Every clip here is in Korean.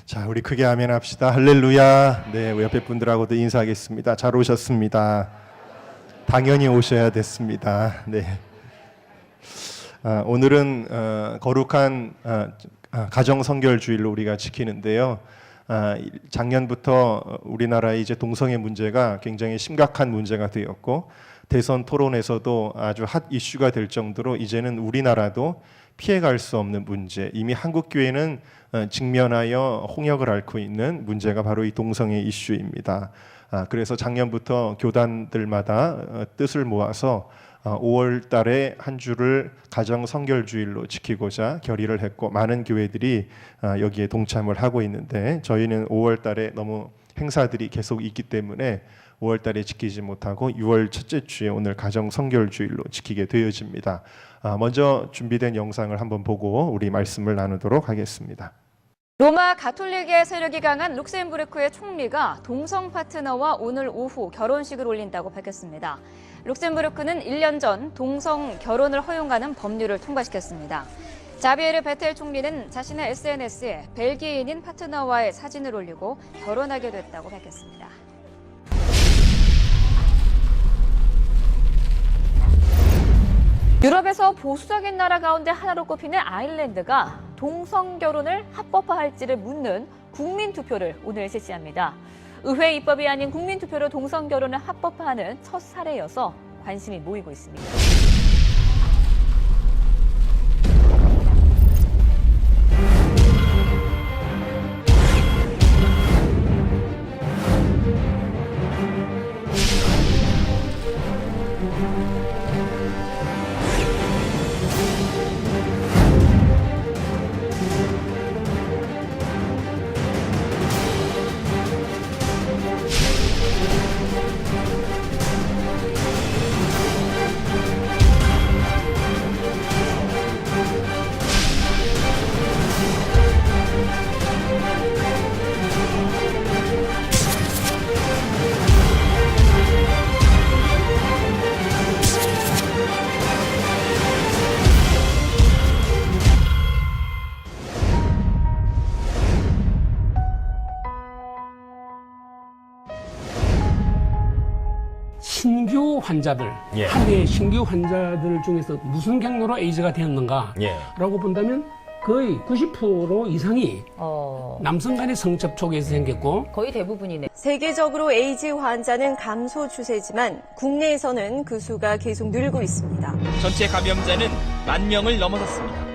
자, 우리 크게 아멘 합시다. 할렐루야. 네, 우리 옆에 분들하고도 인사하겠습니다. 잘 오셨습니다. 당연히 오셔야 됐습니다. 네. 오늘은 거룩한 가정 성결 주일로 우리가 지키는데요. 작년부터 우리나라의 이제 동성애 문제가 굉장히 심각한 문제가 되었고, 대선 토론에서도 아주 핫 이슈가 될 정도로 이제는 우리나라도 피해갈 수 없는 문제, 이미 한국 교회는 직면하여 홍역을 앓고 있는 문제가 바로 이 동성애 이슈입니다. 그래서 작년부터 교단들마다 뜻을 모아서 5월 달에 한 주를 가정 성결 주일로 지키고자 결의를 했고, 많은 교회들이 여기에 동참을 하고 있는데, 저희는 5월 달에 너무 행사들이 계속 있기 때문에 5월 달에 지키지 못하고 6월 첫째 주에 오늘 가정 성결 주일로 지키게 되어집니다. 먼저 준비된 영상을 한번 보고 우리 말씀을 나누도록 하겠습니다. 로마 가톨릭의 세력이 강한 룩셈부르크의 총리가 동성 파트너와 오늘 오후 결혼식을 올린다고 밝혔습니다. 룩셈부르크는 1년 전 동성 결혼을 허용하는 법률을 통과시켰습니다. 자비에르 베텔 총리는 자신의 SNS에 벨기에인인 파트너와의 사진을 올리고 결혼하게 됐다고 밝혔습니다. 유럽에서 보수적인 나라 가운데 하나로 꼽히는 아일랜드가 동성 결혼을 합법화할지를 묻는 국민투표를 오늘 실시합니다. 의회 입법이 아닌 국민투표로 동성 결혼을 합법화하는 첫 사례여서 관심이 모이고 있습니다. 신규 환자들, 하루에 신규 환자들 중에서 무슨 경로로 에이즈가 되었는가라고 본다면 거의 90% 이상이 남성 간의 성접촉에서 생겼고, 거의 대부분이네. 세계적으로 에이즈 환자는 감소 추세지만 국내에서는 그 수가 계속 늘고 있습니다. 전체 감염자는 10,000명을 넘어섰습니다.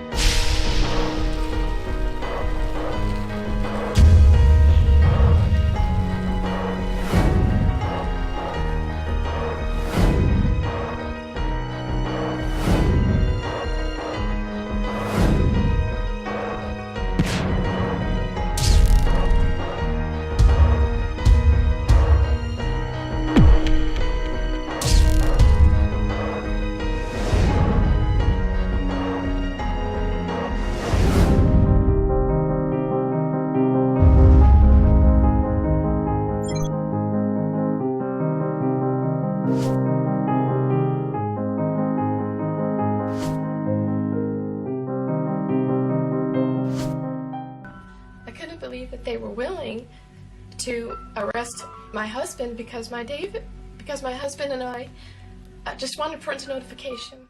I couldn't believe that they were willing to arrest my husband because my husband and I just wanted parental notification.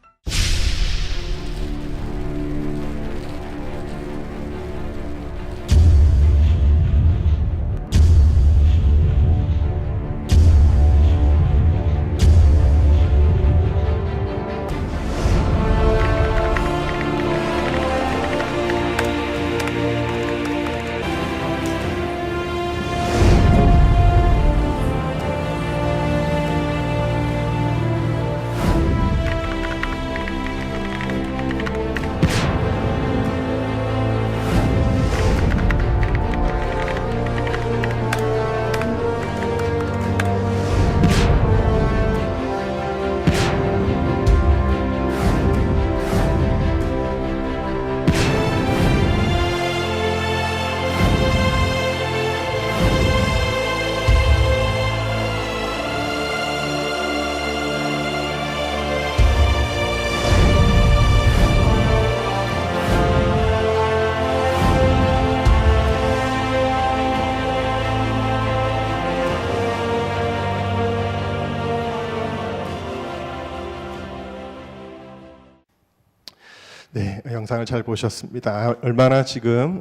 영상을 잘 보셨습니다. 얼마나 지금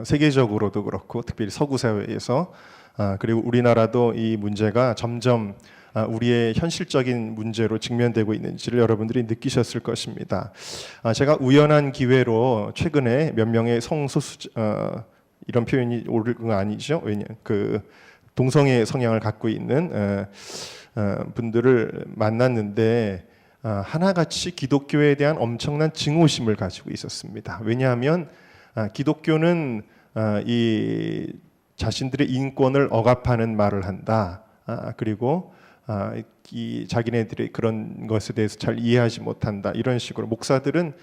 세계적으로도 그렇고 특별히 서구 사회에서 그리고 우리나라도 이 문제가 점점 우리의 현실적인 문제로 직면되고 있는지를 여러분들이 느끼셨을 것입니다. 제가 우연한 기회로 최근에 몇 명의 성소수자 이런 표현이 옳은 건 아니죠. 왜냐 그 동성애 성향을 갖고 있는 분들을 만났는데 하나같이 기독교에 대한 엄청난 증오심을 가지고 있었습니다. 왜냐하면 기독교는 이 자신들의 인권을 억압하는 말을 한다. 그리고 이 자기네들이 그런 것에 대해서 잘 이해하지 못한다. 이런 식으로 목사들은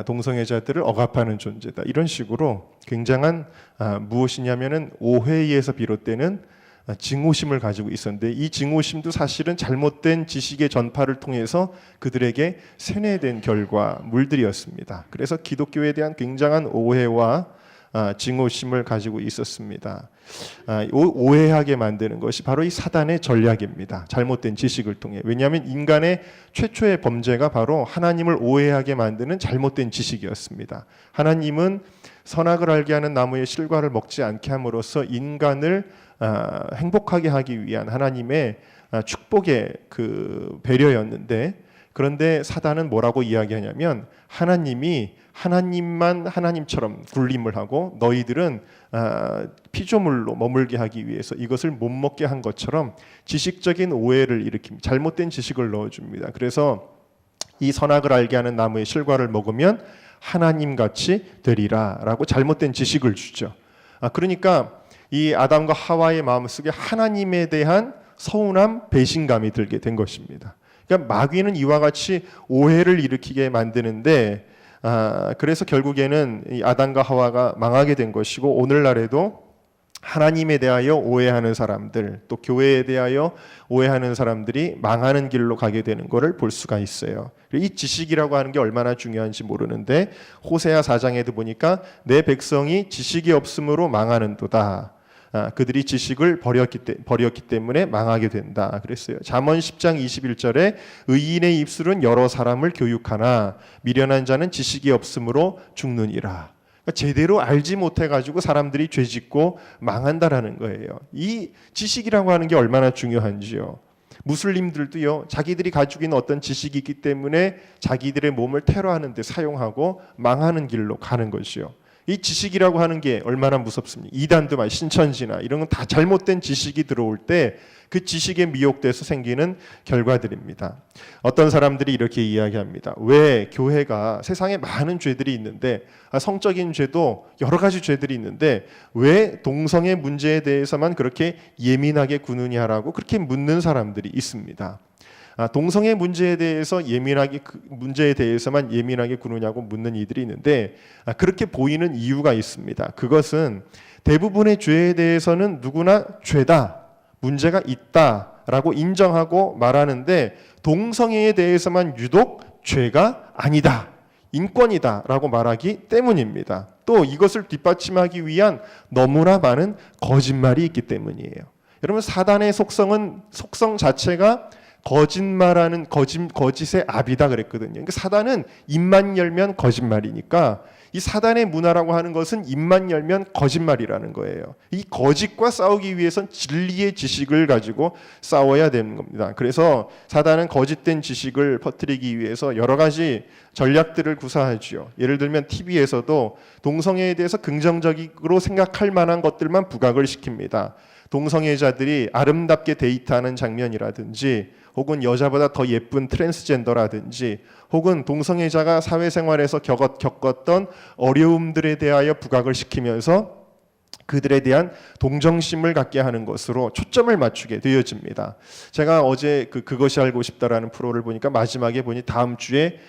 동성애자들을 억압하는 존재다. 이런 식으로 굉장한 무엇이냐면은 오해에서 비롯되는 증오심을 가지고 있었는데 이 증오심도 사실은 잘못된 지식의 전파를 통해서 그들에게 세뇌된 결과물들이었습니다. 그래서 기독교에 대한 굉장한 오해와 증오심을 가지고 있었습니다. 오해하게 만드는 것이 바로 이 사단의 전략입니다. 잘못된 지식을 통해. 왜냐하면 인간의 최초의 범죄가 바로 하나님을 오해하게 만드는 잘못된 지식이었습니다. 하나님은 선악을 알게 하는 나무의 실과를 먹지 않게 함으로써 인간을 행복하게 하기 위한 하나님의 축복의 그 배려였는데, 그런데 사단은 뭐라고 이야기하냐면 하나님이 하나님만 하나님처럼 군림을 하고 너희들은 피조물로 머물게 하기 위해서 이것을 못 먹게 한 것처럼 지식적인 오해를 일으킵니다. 잘못된 지식을 넣어줍니다. 그래서 이 선악을 알게 하는 나무의 실과를 먹으면 하나님같이 되리라 라고 잘못된 지식을 주죠. 그러니까 이 아담과 하와의 마음속에 하나님에 대한 서운함, 배신감이 들게 된 것입니다. 그러니까 마귀는 이와 같이 오해를 일으키게 만드는데 그래서 결국에는 이 아담과 하와가 망하게 된 것이고, 오늘날에도 하나님에 대하여 오해하는 사람들, 또 교회에 대하여 오해하는 사람들이 망하는 길로 가게 되는 것을 볼 수가 있어요. 이 지식이라고 하는 게 얼마나 중요한지 모르는데 호세아 4장에도 보니까 내 백성이 지식이 없으므로 망하는도다. 그들이 지식을 버렸기 때문에 망하게 된다 그랬어요. 잠언 10장 21절에 의인의 입술은 여러 사람을 교육하나 미련한 자는 지식이 없으므로 죽느니라. 그러니까 제대로 알지 못해가지고 사람들이 죄짓고 망한다라는 거예요. 이 지식이라고 하는 게 얼마나 중요한지요. 무슬림들도요, 자기들이 가지고 있는 어떤 지식이 있기 때문에 자기들의 몸을 테러하는 데 사용하고 망하는 길로 가는 것이요. 이 지식이라고 하는 게 얼마나 무섭습니까? 이단도 말 신천지나 이런 건 다 잘못된 지식이 들어올 때 그 지식에 미혹돼서 생기는 결과들입니다. 어떤 사람들이 이렇게 이야기합니다. 왜 교회가 세상에 많은 죄들이 있는데 성적인 죄도 여러 가지 죄들이 있는데 왜 동성애 문제에 대해서만 그렇게 예민하게 구느냐라고 그렇게 묻는 사람들이 있습니다. 동성애 문제에 대해서만 예민하게 구느냐고 묻는 이들이 있는데 그렇게 보이는 이유가 있습니다. 그것은 대부분의 죄에 대해서는 누구나 죄다, 문제가 있다라고 인정하고 말하는데 동성애에 대해서만 유독 죄가 아니다, 인권이다라고 말하기 때문입니다. 또 이것을 뒷받침하기 위한 너무나 많은 거짓말이 있기 때문이에요. 여러분, 사단의 속성 자체가 거짓말하는 거짓의 압이다 그랬거든요. 그러니까 사단은 입만 열면 거짓말이니까 이 사단의 문화라고 하는 것은 입만 열면 거짓말이라는 거예요. 이 거짓과 싸우기 위해선 진리의 지식을 가지고 싸워야 되는 겁니다. 그래서 사단은 거짓된 지식을 퍼뜨리기 위해서 여러 가지 전략들을 구사하죠. 예를 들면 TV에서도 동성애에 대해서 긍정적으로 생각할 만한 것들만 부각을 시킵니다. 동성애자들이 아름답게 데이트하는 장면이라든지 혹은 여자보다 더 예쁜 트랜스젠더라든지 혹은 동성애자가 사회생활에서 겪었던 어려움들에 대하여 부각을 시키면서 그들에 대한 동정심을 갖게 하는 것으로 초점을 맞추게 되어집니다. 제가 어제 그것이 알고 싶다라는 프로를 보니까 마지막에 보니 다음 주에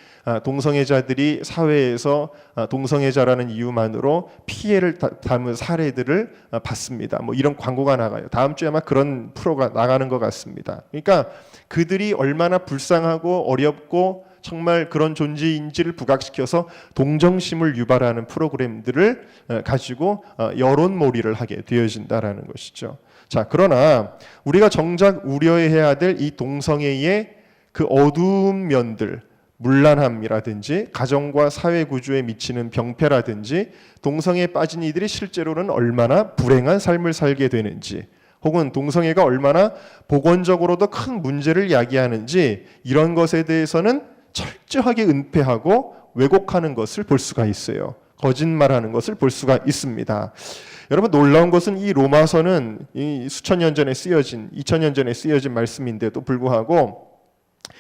동성애자들이 사회에서 동성애자라는 이유만으로 피해를 담은 사례들을 봤습니다. 뭐 이런 광고가 나가요. 다음 주에 아마 그런 프로가 나가는 것 같습니다. 그러니까 그들이 얼마나 불쌍하고 어렵고 정말 그런 존재인지를 부각시켜서 동정심을 유발하는 프로그램들을 가지고 여론몰이를 하게 되어진다라는 것이죠. 자, 그러나 우리가 정작 우려해야 될 이 동성애의 그 어두운 면들, 문란함이라든지 가정과 사회 구조에 미치는 병폐라든지 동성애에 빠진 이들이 실제로는 얼마나 불행한 삶을 살게 되는지 혹은 동성애가 얼마나 보건적으로도 큰 문제를 야기하는지 이런 것에 대해서는 철저하게 은폐하고 왜곡하는 것을 볼 수가 있어요. 거짓말하는 것을 볼 수가 있습니다. 여러분 놀라운 것은 이 로마서는 이 수천 년 전에 쓰여진 2000년 전에 쓰여진 말씀인데도 불구하고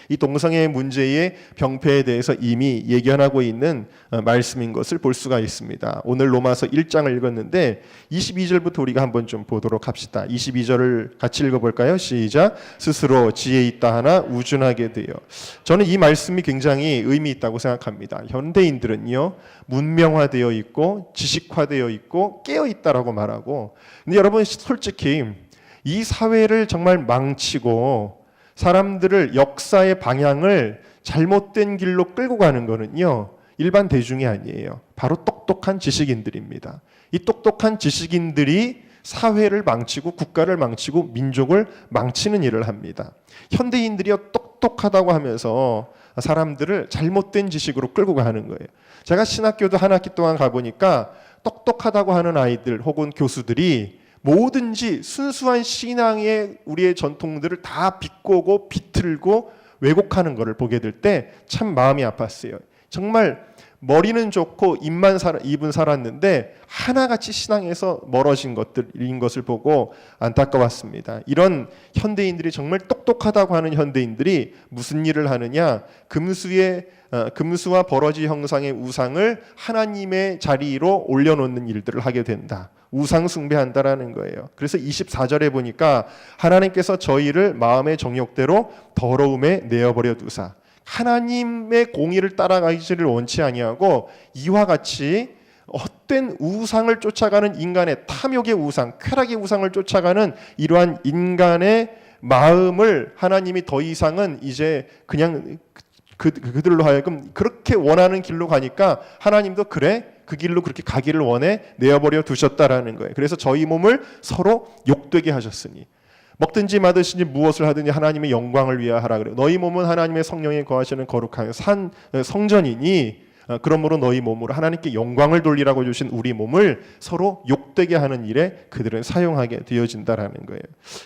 이 동성애 문제의 병폐에 대해서 이미 예견하고 있는 말씀인 것을 볼 수가 있습니다. 오늘 로마서 1장을 읽었는데 22절부터 우리가 한번 좀 보도록 합시다. 22절을 같이 읽어볼까요? 시작. 스스로 지혜 있다 하나 우준하게 되어. 저는 이 말씀이 굉장히 의미 있다고 생각합니다. 현대인들은요 문명화되어 있고 지식화되어 있고 깨어 있다라고 말하고, 근데 여러분 솔직히 이 사회를 정말 망치고 사람들을 역사의 방향을 잘못된 길로 끌고 가는 거는요 일반 대중이 아니에요. 바로 똑똑한 지식인들입니다. 이 똑똑한 지식인들이 사회를 망치고 국가를 망치고 민족을 망치는 일을 합니다. 현대인들이요 똑똑하다고 하면서 사람들을 잘못된 지식으로 끌고 가는 거예요. 제가 신학교도 한 학기 동안 가보니까 똑똑하다고 하는 아이들 혹은 교수들이 뭐든지 순수한 신앙의 우리의 전통들을 다 비꼬고 비틀고 왜곡하는 것을 보게 될 때 참 마음이 아팠어요. 정말 머리는 좋고 입은 살았는데 하나같이 신앙에서 멀어진 것들인 것을 보고 안타까웠습니다. 이런 현대인들이 정말 똑똑하다고 하는 현대인들이 무슨 일을 하느냐, 금수와 버러지 형상의 우상을 하나님의 자리로 올려놓는 일들을 하게 된다. 우상 숭배한다라는 거예요. 그래서 24절에 보니까 하나님께서 저희를 마음의 정욕대로 더러움에 내어버려 두사, 하나님의 공의를 따라가기를 원치 아니하고 이와 같이 헛된 우상을 쫓아가는 인간의 탐욕의 우상, 쾌락의 우상을 쫓아가는 이러한 인간의 마음을 하나님이 더 이상은 이제 그냥 그들로 하여금 그렇게 원하는 길로 가니까 하나님도 그래? 그 길로 그렇게 가기를 원해 내어버려 두셨다라는 거예요. 그래서 저희 몸을 서로 욕되게 하셨으니 먹든지 마든지 무엇을 하든지 하나님의 영광을 위하여라 그래요. 너희 몸은 하나님의 성령에 거하시는 거룩한 성전이니 그러므로 너희 몸으로 하나님께 영광을 돌리라고 주신 우리 몸을 서로 욕되게 하는 일에 그들은 사용하게 되어진다라는 거예요.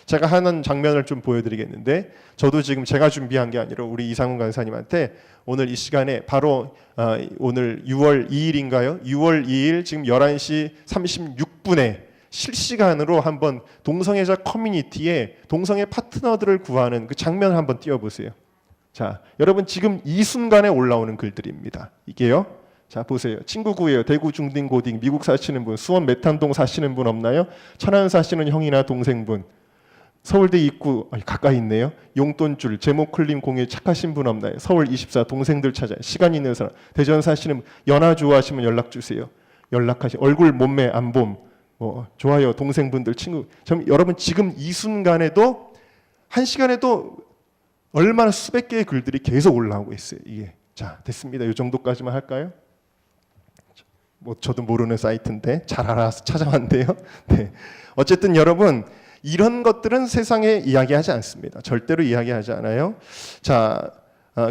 제가 하는 장면을 좀 보여드리겠는데, 저도 지금 제가 준비한 게 아니라 우리 이상훈 간사님한테 오늘 이 시간에 바로 오늘 6월 2일인가요? 6월 2일 지금 11시 36분에 실시간으로 한번 동성애자 커뮤니티에 동성애 파트너들을 구하는 그 장면을 한번 띄워보세요. 자, 여러분 지금 이 순간에 올라오는 글들입니다. 이게요. 자, 보세요. 친구 구해요. 대구 중딩고딩, 미국 사시는 분, 수원 메탄동 사시는 분 없나요? 천안 사시는 형이나 동생분, 서울대 입구 가까이 있네요. 용돈줄, 제목 클림 공유 착하신 분 없나요? 서울24 동생들 찾아요. 시간 있는 사람, 대전 사시는 분, 연하 좋아하시면 연락 주세요. 얼굴 몸매 안봄 좋아요. 동생분들 친구. 여러분 지금 이 순간에도 한 시간에도 얼마나 수백 개의 글들이 계속 올라오고 있어요. 이게 자 됐습니다. 이 정도까지만 할까요? 뭐 저도 모르는 사이트인데 잘 알아서 찾아왔는데요. 네. 어쨌든 여러분 이런 것들은 세상에 이야기하지 않습니다. 절대로 이야기하지 않아요. 자.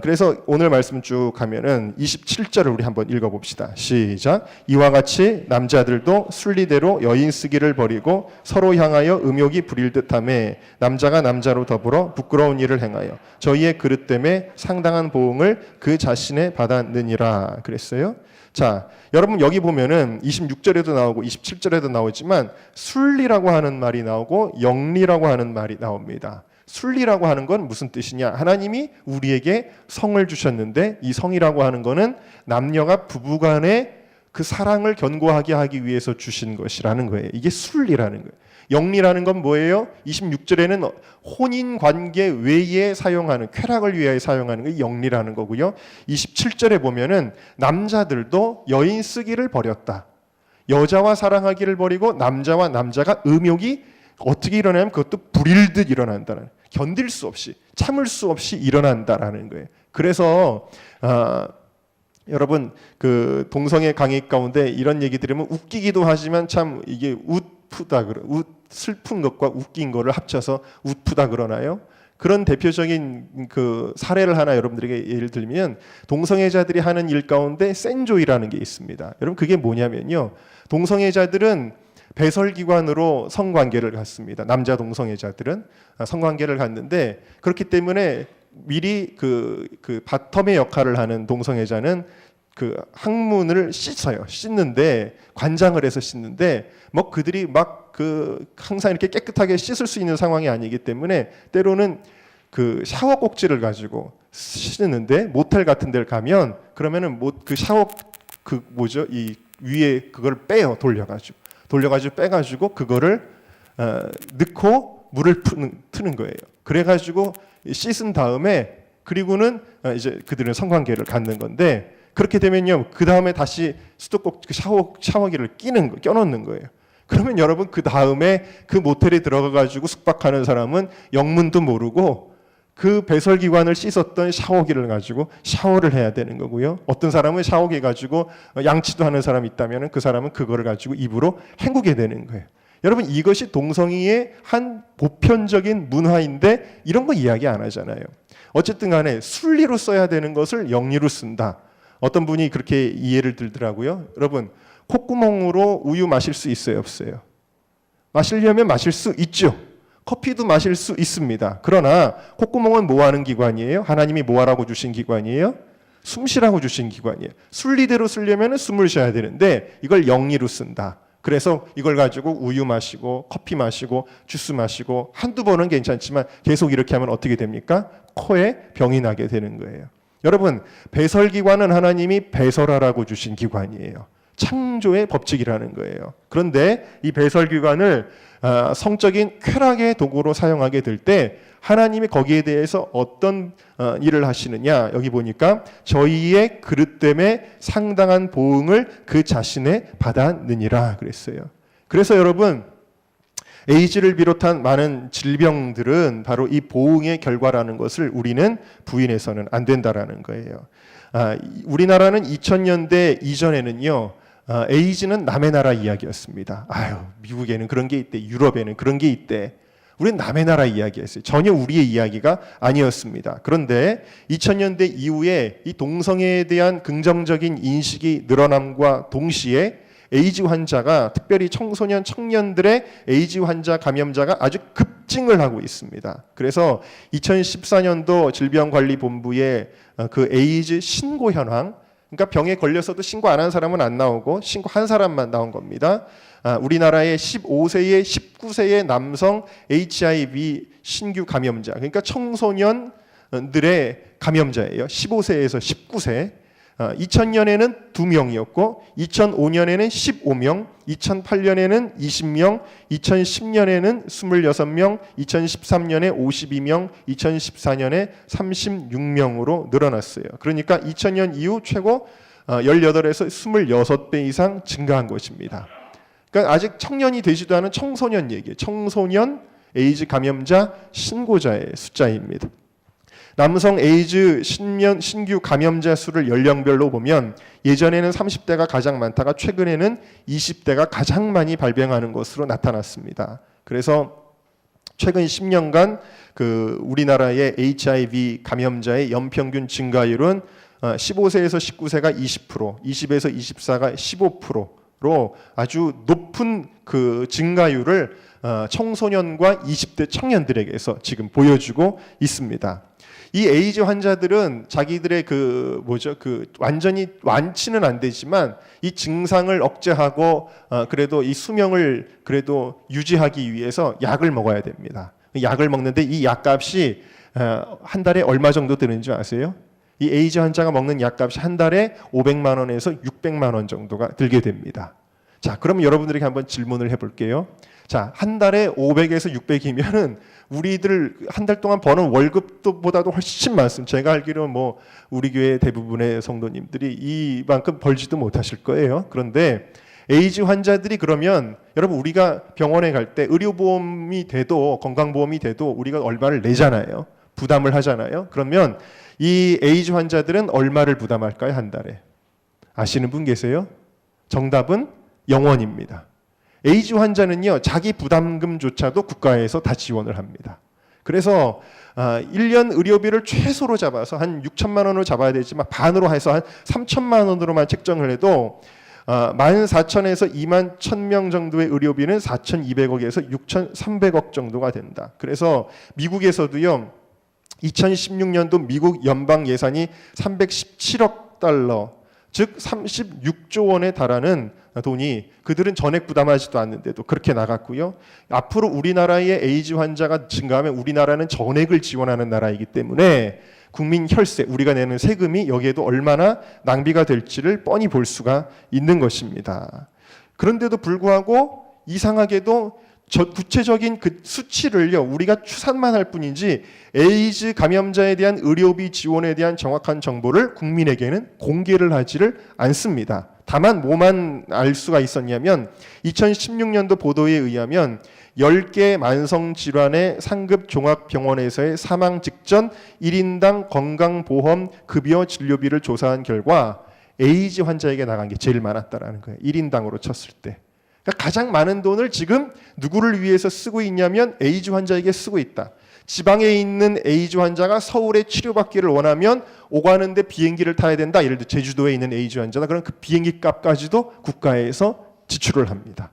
그래서 오늘 말씀 쭉 가면은 27절을 우리 한번 읽어봅시다. 시작. 이와 같이 남자들도 순리대로 여인 쓰기를 버리고 서로 향하여 음욕이 부릴 듯하며 남자가 남자로 더불어 부끄러운 일을 행하여 저희의 그릇됨에 상당한 보응을 그 자신에 받았느니라 그랬어요. 자, 여러분 여기 보면은 26절에도 나오고 27절에도 나오지만 순리라고 하는 말이 나오고 영리라고 하는 말이 나옵니다. 순리라고 하는 건 무슨 뜻이냐? 하나님이 우리에게 성을 주셨는데 이 성이라고 하는 거는 남녀가 부부간의 그 사랑을 견고하게 하기 위해서 주신 것이라는 거예요. 이게 순리라는 거예요. 영리라는 건 뭐예요? 26절에는 혼인 관계 외에 사용하는, 쾌락을 위하여 사용하는 게 영리라는 거고요. 27절에 보면은 남자들도 여인 쓰기를 버렸다. 여자와 사랑하기를 버리고 남자와 남자가 음욕이 어떻게 일어나면 그것도 불일 듯 일어난다는, 견딜 수 없이 참을 수 없이 일어난다라는 거예요. 그래서 여러분 그 동성애 강의 가운데 이런 얘기 들으면 웃기기도 하지만 참 이게 슬픈 것과 웃긴 거를 합쳐서 웃프다 그러나요? 그런 대표적인 그 사례를 하나 여러분들에게 예를 들면 동성애자들이 하는 일 가운데 센조이라는 게 있습니다. 여러분 그게 뭐냐면요. 동성애자들은 배설기관으로 성관계를 갖습니다. 남자 동성애자들은 성관계를 갖는데 그렇기 때문에 미리 그 바텀의 역할을 하는 동성애자는 그 항문을 씻는데 관장을 해서 씻는데 뭐 그들이 막 그 항상 이렇게 깨끗하게 씻을 수 있는 상황이 아니기 때문에 때로는 그 샤워 꼭지를 가지고 씻는데 모텔 같은 데를 가면 그러면은 뭐 그 샤워 그 뭐죠 이 위에 그걸 빼요 돌려가지고 빼가지고 그거를 넣고 물을 트는 거예요. 그래가지고 씻은 다음에 그리고는 이제 그들은 성관계를 갖는 건데 그렇게 되면요 그 다음에 다시 수도꼭지 그 샤워기를 껴놓는 거예요. 그러면 여러분 그 다음에 그 모텔에 들어가가지고 숙박하는 사람은 영문도 모르고 그 배설기관을 씻었던 샤워기를 가지고 샤워를 해야 되는 거고요. 어떤 사람은 샤워기 가지고 양치도 하는 사람이 있다면 그 사람은 그거를 가지고 입으로 헹구게 되는 거예요. 여러분 이것이 동성애의 한 보편적인 문화인데 이런 거 이야기 안 하잖아요. 어쨌든 간에 순리로 써야 되는 것을 영리로 쓴다. 어떤 분이 그렇게 이해를 들더라고요. 여러분 콧구멍으로 우유 마실 수 있어요 없어요? 마시려면 마실 수 있죠. 커피도 마실 수 있습니다. 그러나 콧구멍은 뭐 하는 기관이에요? 하나님이 뭐 하라고 주신 기관이에요? 숨 쉬라고 주신 기관이에요. 순리대로 쓰려면 숨을 쉬어야 되는데 이걸 영리로 쓴다. 그래서 이걸 가지고 우유 마시고 커피 마시고 주스 마시고 한두 번은 괜찮지만 계속 이렇게 하면 어떻게 됩니까? 코에 병이 나게 되는 거예요. 여러분 배설기관은 하나님이 배설하라고 주신 기관이에요. 창조의 법칙이라는 거예요. 그런데 이 배설기관을 성적인 쾌락의 도구로 사용하게 될 때 하나님이 거기에 대해서 어떤 일을 하시느냐 여기 보니까 저희의 그릇됨에 상당한 보응을 그 자신에 받았느니라 그랬어요. 그래서 여러분 에이즈를 비롯한 많은 질병들은 바로 이 보응의 결과라는 것을 우리는 부인해서는 안 된다라는 거예요. 우리나라는 2000년대 이전에는요 에이즈는 남의 나라 이야기였습니다. 아유 미국에는 그런 게 있대, 유럽에는 그런 게 있대. 우리는 남의 나라 이야기였어요. 전혀 우리의 이야기가 아니었습니다. 그런데 2000년대 이후에 이 동성애에 대한 긍정적인 인식이 늘어남과 동시에 에이즈 환자가 특별히 청소년 청년들의 에이즈 환자 감염자가 아주 급증을 하고 있습니다. 그래서 2014년도 질병관리본부의 그 에이즈 신고 현황, 그러니까 병에 걸려서도 신고 안 한 사람은 안 나오고 신고한 사람만 나온 겁니다. 우리나라의 15세의 19세의 남성 HIV 신규 감염자, 그러니까 청소년들의 감염자예요. 15세에서 19세. 2000년에는 2명이었고 2005년에는 15명, 2008년에는 20명, 2010년에는 26명, 2013년에 52명, 2014년에 36명으로 늘어났어요. 그러니까 2000년 이후 최고 18에서 26배 이상 증가한 것입니다. 그러니까 아직 청년이 되지도 않은 청소년 얘기예요. 청소년 에이즈 감염자 신고자의 숫자입니다. 남성 에이즈 신규 감염자 수를 연령별로 보면 예전에는 30대가 가장 많다가 최근에는 20대가 가장 많이 발병하는 것으로 나타났습니다. 그래서 최근 10년간 그 우리나라의 HIV 감염자의 연평균 증가율은 15세에서 19세가 20%, 20에서 24가 15%로 아주 높은 그 증가율을 청소년과 20대 청년들에게서 지금 보여주고 있습니다. 이 에이즈 환자들은 자기들의 그 완전히 완치는 안 되지만 이 증상을 억제하고 그래도 이 수명을 그래도 유지하기 위해서 약을 먹어야 됩니다. 약을 먹는데 이 약값이 한 달에 얼마 정도 드는 줄 아세요? 이 에이즈 환자가 먹는 약값이 한 달에 500만 원에서 600만 원 정도가 들게 됩니다. 자, 그럼 여러분들에게 한번 질문을 해볼게요. 자, 한 달에 500에서 600이면은 우리들 한 달 동안 버는 월급보다도 훨씬 많습니다. 제가 알기로는 뭐 우리 교회 대부분의 성도님들이 이만큼 벌지도 못하실 거예요. 그런데 에이즈 환자들이 그러면 여러분 우리가 병원에 갈 때 의료보험이 돼도 건강보험이 돼도 우리가 얼마를 내잖아요. 부담을 하잖아요. 그러면 이 에이즈 환자들은 얼마를 부담할까요? 한 달에. 아시는 분 계세요? 정답은 0원입니다. 에이즈 환자는요 자기 부담금조차도 국가에서 다 지원을 합니다. 그래서 1년 의료비를 최소로 잡아서 한 6천만 원으로 잡아야 되지만 반으로 해서 한 3천만 원으로만 책정을 해도 14,000에서 2만 1,000명 정도의 의료비는 4,200억에서 6,300억 정도가 된다. 그래서 미국에서도요. 2016년도 미국 연방 예산이 317억 달러, 즉 36조 원에 달하는 돈이 그들은 전액 부담하지도 않는데도 그렇게 나갔고요. 앞으로 우리나라의 에이즈 환자가 증가하면 우리나라는 전액을 지원하는 나라이기 때문에 국민 혈세, 우리가 내는 세금이 여기에도 얼마나 낭비가 될지를 뻔히 볼 수가 있는 것입니다. 그런데도 불구하고 이상하게도 구체적인 그 수치를요, 우리가 추산만 할 뿐이지 에이즈 감염자에 대한 의료비 지원에 대한 정확한 정보를 국민에게는 공개를 하지를 않습니다. 다만 뭐만 알 수가 있었냐면 2016년도 보도에 의하면 10개 만성질환의 상급 종합병원에서의 사망 직전 1인당 건강보험 급여 진료비를 조사한 결과 에이즈 환자에게 나간 게 제일 많았다라는 거예요. 1인당으로 쳤을 때. 그러니까 가장 많은 돈을 지금 누구를 위해서 쓰고 있냐면 에이즈 환자에게 쓰고 있다. 지방에 있는 에이즈 환자가 서울에 치료받기를 원하면 오가는데 비행기를 타야 된다. 예를 들어 제주도에 있는 에이즈 환자다. 그럼 그 비행기 값까지도 국가에서 지출을 합니다.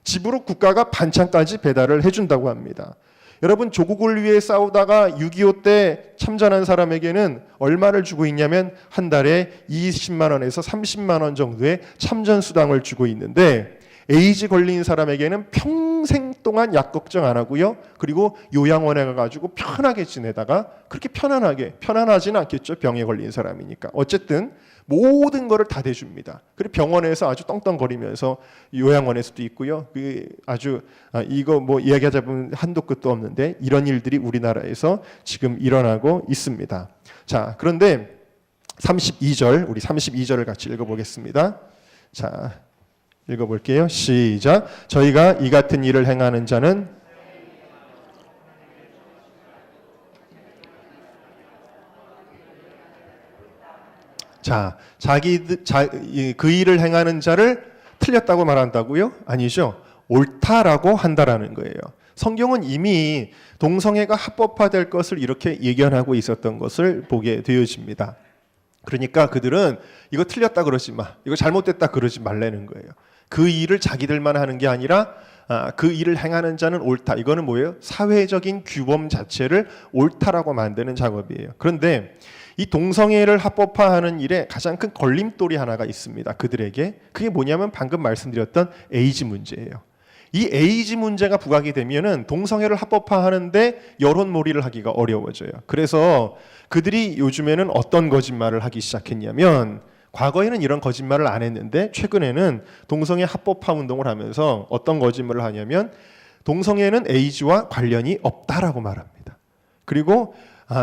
집으로 국가가 반찬까지 배달을 해준다고 합니다. 여러분, 조국을 위해 싸우다가 6.25 때 참전한 사람에게는 얼마를 주고 있냐면 한 달에 20만 원에서 30만 원 정도의 참전수당을 주고 있는데 에이즈 걸린 사람에게는 평생 동안 약 걱정 안 하고요. 그리고 요양원에 가가지고 편하게 지내다가 그렇게 편안하지는 않겠죠. 병에 걸린 사람이니까. 어쨌든 모든 거를 다 대줍니다. 그리고 병원에서 아주 떵떵거리면서 요양원에서도 있고요. 아주 이거 뭐 이야기하자 보면 한도 끝도 없는데 이런 일들이 우리나라에서 지금 일어나고 있습니다. 자, 그런데 32절, 우리 32절을 같이 읽어보겠습니다. 자, 읽어볼게요. 시작. 저희가 이 같은 일을 행하는 자는 그 일을 행하는 자를 틀렸다고 말한다고요? 아니죠. 옳다라고 한다라는 거예요. 성경은 이미 동성애가 합법화될 것을 이렇게 예견하고 있었던 것을 보게 되어집니다. 그러니까 그들은 이거 틀렸다 그러지 마, 이거 잘못됐다 그러지 말라는 거예요. 그 일을 자기들만 하는 게 아니라 그 일을 행하는 자는 옳다. 이거는 뭐예요? 사회적인 규범 자체를 옳다라고 만드는 작업이에요. 그런데 이 동성애를 합법화하는 일에 가장 큰 걸림돌이 하나가 있습니다. 그들에게. 그게 뭐냐면 방금 말씀드렸던 에이즈 문제예요. 이 에이즈 문제가 부각이 되면은 동성애를 합법화하는데 여론몰이를 하기가 어려워져요. 그래서 그들이 요즘에는 어떤 거짓말을 하기 시작했냐면, 과거에는 이런 거짓말을 안 했는데 최근에는 동성애 합법화 운동을 하면서 어떤 거짓말을 하냐면 동성애는 에이즈와 관련이 없다라고 말합니다. 그리고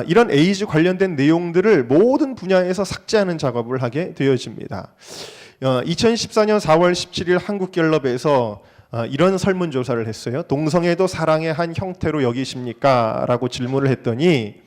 이런 에이즈 관련된 내용들을 모든 분야에서 삭제하는 작업을 하게 되어집니다. 2014년 4월 17일 한국갤럽에서 이런 설문조사를 했어요. 동성애도 사랑의 한 형태로 여기십니까? 라고 질문을 했더니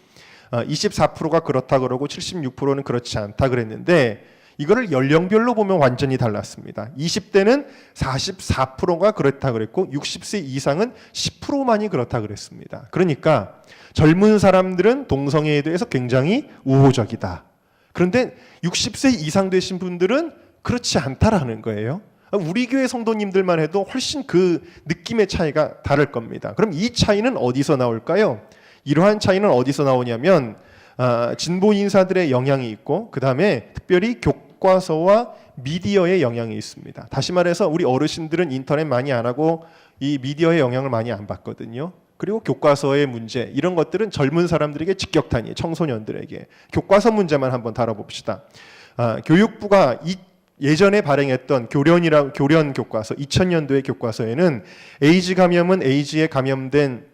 24%가 그렇다 그러고 76%는 그렇지 않다 그랬는데, 이거를 연령별로 보면 완전히 달랐습니다. 20대는 44%가 그렇다 그랬고 60세 이상은 10%만이 그렇다 그랬습니다. 그러니까 젊은 사람들은 동성애에 대해서 굉장히 우호적이다. 그런데 60세 이상 되신 분들은 그렇지 않다라는 거예요. 우리 교회 성도님들만 해도 훨씬 그 느낌의 차이가 다를 겁니다. 그럼 이 차이는 어디서 나올까요? 이러한 차이는 어디서 나오냐면 진보 인사들의 영향이 있고, 그 다음에 특별히 교과서와 미디어의 영향이 있습니다. 다시 말해서 우리 어르신들은 인터넷 많이 안 하고 이 미디어의 영향을 많이 안 받거든요. 그리고 교과서의 문제, 이런 것들은 젊은 사람들에게 직격탄이에요. 청소년들에게. 교과서 문제만 한번 다뤄봅시다. 교육부가 예전에 발행했던 교련 교과서, 2000년도의 교과서에는 에이즈 감염은 에이즈에 감염된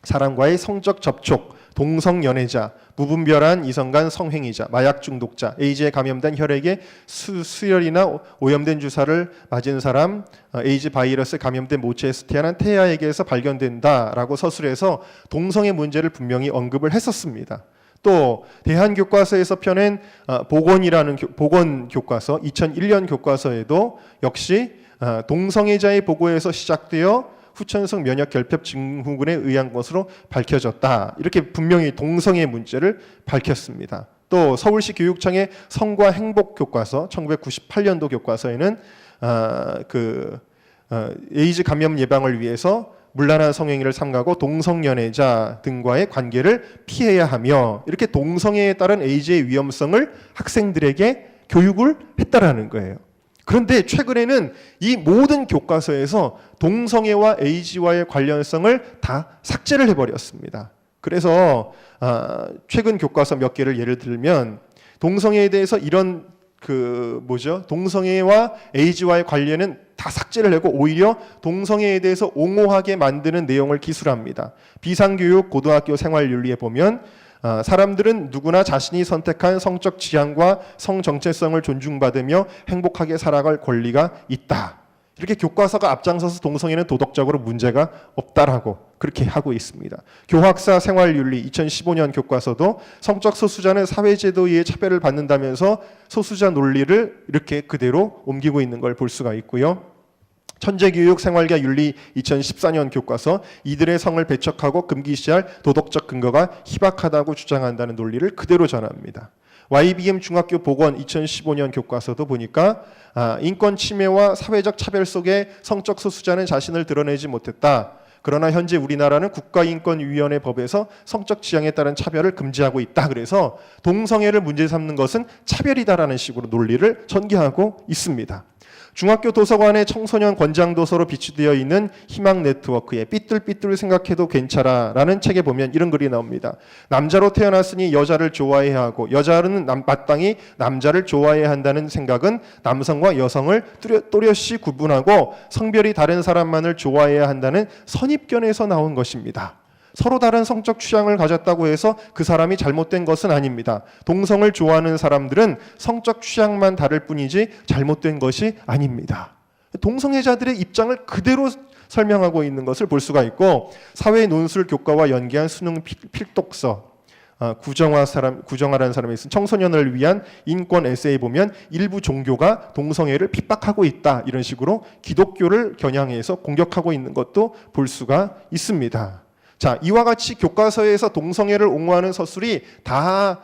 사람과의 성적 접촉, 동성 연애자, 무분별한 이성 간 성행위자, 마약 중독자, 에이즈에 감염된 혈액에 수혈이나 오염된 주사를 맞은 사람, 에이즈 바이러스 감염된 모체에서 태어난 태아에게서 발견된다라고 서술해서 동성애 문제를 분명히 언급을 했었습니다. 또 대한교과서에서 펴낸 보건 교과서, 2001년 교과서에도 역시 동성애자의 보고에서 시작되어 후천성 면역 결핍 증후군에 의한 것으로 밝혀졌다. 이렇게 분명히 동성애 문제를 밝혔습니다. 또 서울시 교육청의 성과 행복 교과서 1998년도 교과서에는 에이즈 감염 예방을 위해서 문란한 성행위를 삼가고 동성연애자 등과의 관계를 피해야 하며 이렇게 동성애에 따른 에이즈의 위험성을 학생들에게 교육을 했다라는 거예요. 그런데 최근에는 이 모든 교과서에서 동성애와 에이즈와의 관련성을 다 삭제를 해버렸습니다. 그래서 최근 교과서 몇 개를 예를 들면 동성애에 대해서 이런 동성애와 에이즈와의 관련은 다 삭제를 하고 오히려 동성애에 대해서 옹호하게 만드는 내용을 기술합니다. 비상교육 고등학교 생활윤리에 보면 사람들은 누구나 자신이 선택한 성적 지향과 성 정체성을 존중받으며 행복하게 살아갈 권리가 있다. 이렇게 교과서가 앞장서서 동성애는 도덕적으로 문제가 없다라고 그렇게 하고 있습니다. 교학사 생활윤리 2015년 교과서도 성적 소수자는 사회제도에 의해 차별을 받는다면서 소수자 논리를 이렇게 그대로 옮기고 있는 걸 볼 수가 있고요. 천재교육 생활과 윤리 2014년 교과서 이들의 성을 배척하고 금기시할 도덕적 근거가 희박하다고 주장한다는 논리를 그대로 전합니다. YBM 중학교 보건 2015년 교과서도 보니까 인권 침해와 사회적 차별 속에 성적 소수자는 자신을 드러내지 못했다. 그러나 현재 우리나라는 국가인권위원회 법에서 성적 지향에 따른 차별을 금지하고 있다. 그래서 동성애를 문제 삼는 것은 차별이다라는 식으로 논리를 전개하고 있습니다. 중학교 도서관에 청소년 권장 도서로 비치되어 있는 희망 네트워크의 삐뚤삐뚤 생각해도 괜찮아라는 책에 보면 이런 글이 나옵니다. 남자로 태어났으니 여자를 좋아해야 하고 여자는 마땅히 남자를 좋아해야 한다는 생각은 남성과 여성을 또렷이 구분하고 성별이 다른 사람만을 좋아해야 한다는 선입견에서 나온 것입니다. 서로 다른 성적 취향을 가졌다고 해서 그 사람이 잘못된 것은 아닙니다. 동성을 좋아하는 사람들은 성적 취향만 다를 뿐이지 잘못된 것이 아닙니다. 동성애자들의 입장을 그대로 설명하고 있는 것을 볼 수가 있고 사회 논술 교과와 연계한 수능 필독서 구정화라는 사람이 쓴 청소년을 위한 인권 에세이 보면 일부 종교가 동성애를 핍박하고 있다. 이런 식으로 기독교를 겨냥해서 공격하고 있는 것도 볼 수가 있습니다. 자, 이와 같이 교과서에서 동성애를 옹호하는 서술이 다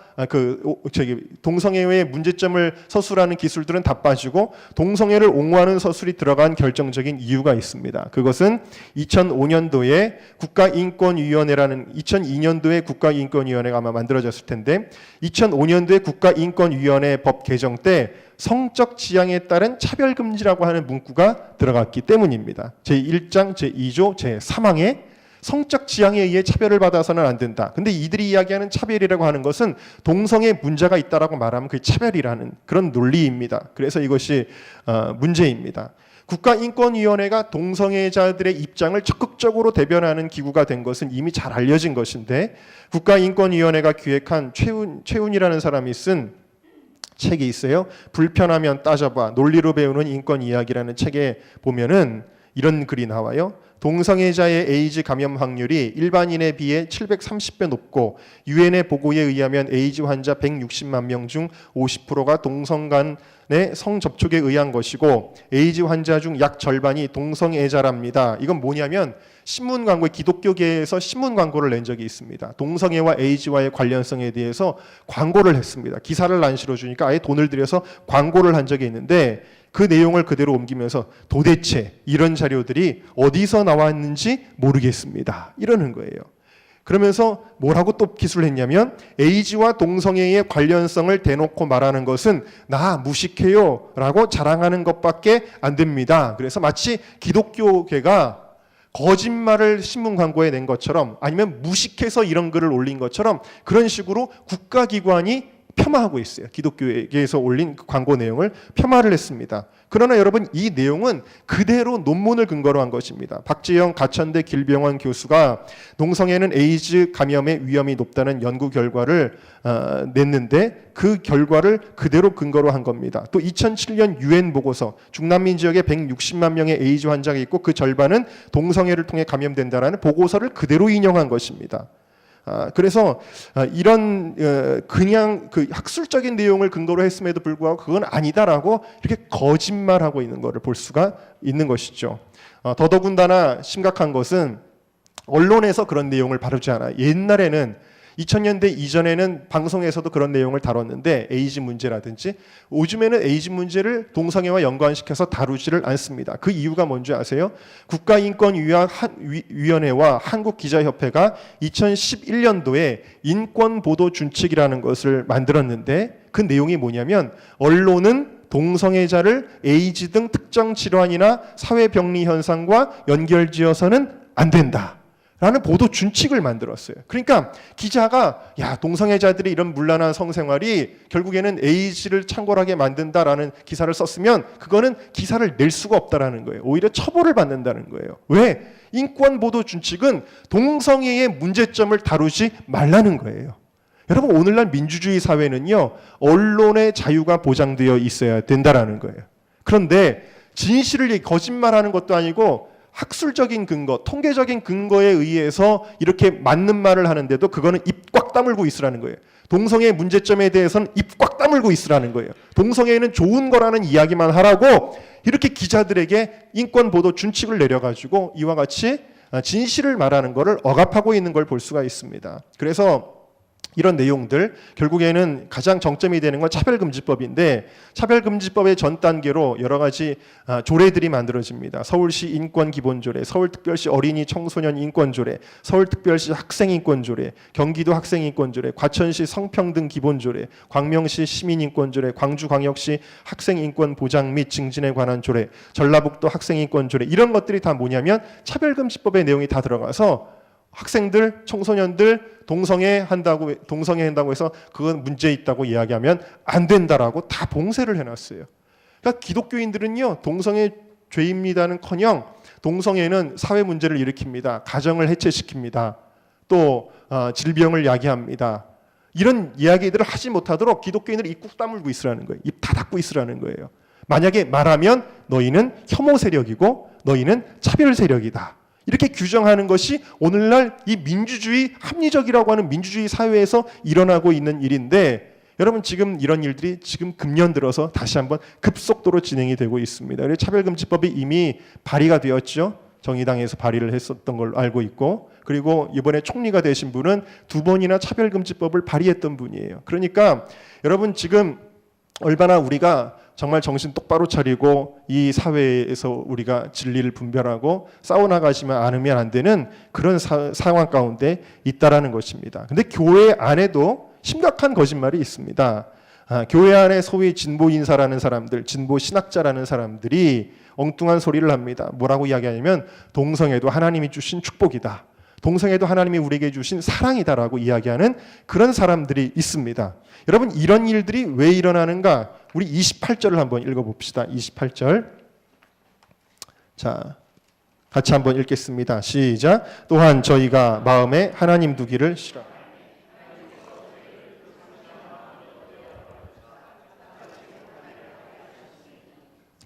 동성애의 문제점을 서술하는 기술들은 다 빠지고 동성애를 옹호하는 서술이 들어간 결정적인 이유가 있습니다. 그것은 2005년도에 국가인권위원회라는 2002년도에 국가인권위원회가 아마 만들어졌을 텐데 2005년도에 국가인권위원회 법 개정 때 성적 지향에 따른 차별금지라고 하는 문구가 들어갔기 때문입니다. 제1장, 제2조, 제3항에 성적 지향에 의해 차별을 받아서는 안 된다. 근데 이들이 이야기하는 차별이라고 하는 것은 동성애 문제가 있다라고 말하면 그게 차별이라는 그런 논리입니다. 그래서 이것이 문제입니다. 국가인권위원회가 동성애자들의 입장을 적극적으로 대변하는 기구가 된 것은 이미 잘 알려진 것인데 국가인권위원회가 기획한 최훈이라는 사람이 쓴 책이 있어요. 불편하면 따져봐. 논리로 배우는 인권 이야기라는 책에 보면은 이런 글이 나와요. 동성애자의 에이즈 감염 확률이 일반인에 비해 730배 높고 유엔의 보고에 의하면 에이즈 환자 160만 명 중 50%가 동성 간의 성접촉에 의한 것이고 에이즈 환자 중 약 절반이 동성애자랍니다. 이건 뭐냐면 신문 광고에 기독교계에서 신문 광고를 낸 적이 있습니다. 동성애와 에이즈와의 관련성에 대해서 광고를 했습니다. 기사를 안 실어주니까 아예 돈을 들여서 광고를 한 적이 있는데 그 내용을 그대로 옮기면서 도대체 이런 자료들이 어디서 나왔는지 모르겠습니다. 이러는 거예요. 그러면서 뭐라고 또 기술을 했냐면 에이즈와 동성애의 관련성을 대놓고 말하는 것은 나 무식해요 라고 자랑하는 것밖에 안 됩니다. 그래서 마치 기독교계가 거짓말을 신문 광고에 낸 것처럼 아니면 무식해서 이런 글을 올린 것처럼 그런 식으로 국가기관이 폄하하고 있어요. 기독교계에서 올린 그 광고 내용을 폄하를 했습니다. 그러나 여러분 이 내용은 그대로 논문을 근거로 한 것입니다. 박재영 가천대 길병원 교수가 동성애는 에이즈 감염의 위험이 높다는 연구 결과를 냈는데 그 결과를 그대로 근거로 한 겁니다. 또 2007년 유엔 보고서 중남미 지역에 160만 명의 에이즈 환자가 있고 그 절반은 동성애를 통해 감염된다라는 보고서를 그대로 인용한 것입니다. 그래서 이런 그냥 그 학술적인 내용을 근거로 했음에도 불구하고 그건 아니다라고 이렇게 거짓말하고 있는 것을 볼 수가 있는 것이죠. 더더군다나 심각한 것은 언론에서 그런 내용을 다루지 않아요. 옛날에는 2000년대 이전에는 방송에서도 그런 내용을 다뤘는데 에이즈 문제라든지 요즘에는 에이즈 문제를 동성애와 연관시켜서 다루지를 않습니다. 그 이유가 뭔지 아세요? 국가인권위원회와 한국기자협회가 2011년도에 인권보도준칙이라는 것을 만들었는데 그 내용이 뭐냐면 언론은 동성애자를 에이즈 등 특정 질환이나 사회병리 현상과 연결지어서는 안 된다 라는 보도 준칙을 만들었어요. 그러니까 기자가 야, 동성애자들이 이런 문란한 성생활이 결국에는 에이즈를 창궐하게 만든다라는 기사를 썼으면 그거는 기사를 낼 수가 없다라는 거예요. 오히려 처벌을 받는다는 거예요. 왜? 인권 보도 준칙은 동성애의 문제점을 다루지 말라는 거예요. 여러분, 오늘날 민주주의 사회는요, 언론의 자유가 보장되어 있어야 된다라는 거예요. 그런데 진실을 거짓말하는 것도 아니고 학술적인 근거, 통계적인 근거에 의해서 이렇게 맞는 말을 하는데도 그거는 입 꽉 다물고 있으라는 거예요. 동성애 문제점에 대해서는 입 꽉 다물고 있으라는 거예요. 동성애는 좋은 거라는 이야기만 하라고 이렇게 기자들에게 인권 보도 준칙을 내려가지고 이와 같이 진실을 말하는 것을 억압하고 있는 걸 볼 수가 있습니다. 그래서 이런 내용들 결국에는 가장 정점이 되는 건 차별금지법인데 차별금지법의 전 단계로 여러 가지 조례들이 만들어집니다. 서울시 인권기본조례, 서울특별시 어린이 청소년 인권조례, 서울특별시 학생인권조례, 경기도 학생인권조례, 과천시 성평등 기본조례, 광명시 시민인권조례, 광주광역시 학생인권보장 및 증진에 관한 조례, 전라북도 학생인권조례 이런 것들이 다 뭐냐면 차별금지법의 내용이 다 들어가서 학생들, 청소년들 동성애 한다고 해서 그건 문제 있다고 이야기하면 안 된다라고 다 봉쇄를 해놨어요. 그러니까 기독교인들은요 동성애 죄입니다는커녕 동성애는 사회 문제를 일으킵니다. 가정을 해체시킵니다. 또 질병을 야기합니다. 이런 이야기들을 하지 못하도록 기독교인들이 입 꾹 다물고 있으라는 거예요. 입 다 닫고 있으라는 거예요. 만약에 말하면 너희는 혐오 세력이고 너희는 차별 세력이다. 이렇게 규정하는 것이 오늘날 이 민주주의, 합리적이라고 하는 민주주의 사회에서 일어나고 있는 일인데 여러분 지금 이런 일들이 지금 금년 들어서 다시 한번 급속도로 진행이 되고 있습니다. 차별금지법이 이미 발의가 되었죠. 정의당에서 발의를 했었던 걸로 알고 있고 그리고 이번에 총리가 되신 분은 2번이나 차별금지법을 발의했던 분이에요. 그러니까 여러분 지금 얼마나 우리가 정말 정신 똑바로 차리고 이 사회에서 우리가 진리를 분별하고 싸워나가지만 않으면 안 되는 그런 상황 가운데 있다라는 것입니다. 근데 교회 안에도 심각한 거짓말이 있습니다. 교회 안에 소위 진보 인사라는 사람들, 진보 신학자라는 사람들이 엉뚱한 소리를 합니다. 뭐라고 이야기하냐면 동성애도 하나님이 주신 축복이다. 동성애도 하나님이 우리에게 주신 사랑이다라고 이야기하는 그런 사람들이 있습니다. 여러분 이런 일들이 왜 일어나는가? 우리 28절을 한번 읽어봅시다. 28절. 자, 같이 한번 읽겠습니다. 시작. 또한 저희가 마음에 하나님 두기를 싫어.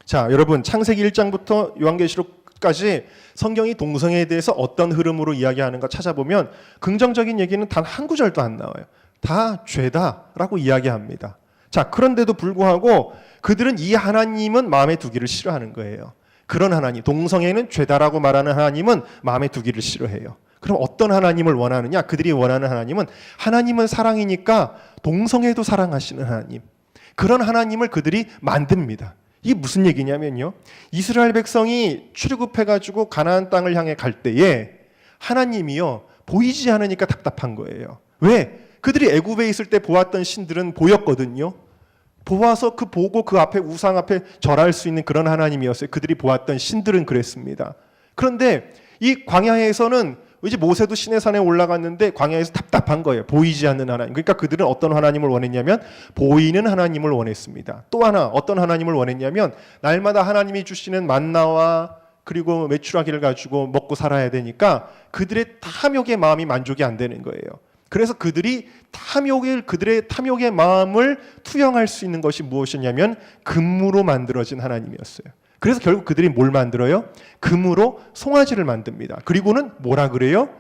자, 여러분 창세기 1장부터 요한계시록까지 성경이 동성애에 대해서 어떤 흐름으로 이야기하는가 찾아보면 긍정적인 얘기는 단 한 구절도 안 나와요. 다 죄다라고 이야기합니다. 자, 그런데도 불구하고 그들은 이 하나님은 마음에 두기를 싫어하는 거예요. 그런 하나님, 동성애는 죄다라고 말하는 하나님은 마음에 두기를 싫어해요. 그럼 어떤 하나님을 원하느냐? 그들이 원하는 하나님은 사랑이니까 동성애도 사랑하시는 하나님. 그런 하나님을 그들이 만듭니다. 이게 무슨 얘기냐면요. 이스라엘 백성이 출애굽해가지고 가나안 땅을 향해 갈 때에 하나님이요 보이지 않으니까 답답한 거예요. 왜? 그들이 애굽에 있을 때 보았던 신들은 보였거든요. 보아서 보고 그 앞에 우상 앞에 절할 수 있는 그런 하나님이었어요. 그들이 보았던 신들은 그랬습니다. 그런데 이 광야에서는 이제 모세도 시내산에 올라갔는데 광야에서 답답한 거예요. 보이지 않는 하나님. 그러니까 그들은 어떤 하나님을 원했냐면 보이는 하나님을 원했습니다. 또 하나 어떤 하나님을 원했냐면 날마다 하나님이 주시는 만나와 그리고 메추라기를 가지고 먹고 살아야 되니까 그들의 탐욕의 마음이 만족이 안 되는 거예요. 그래서 그들이 그들의 탐욕의 마음을 투영할 수 있는 것이 무엇이냐면 금으로 만들어진 하나님이었어요. 그래서 결국 그들이 뭘 만들어요? 금으로 송아지를 만듭니다. 그리고는 뭐라 그래요?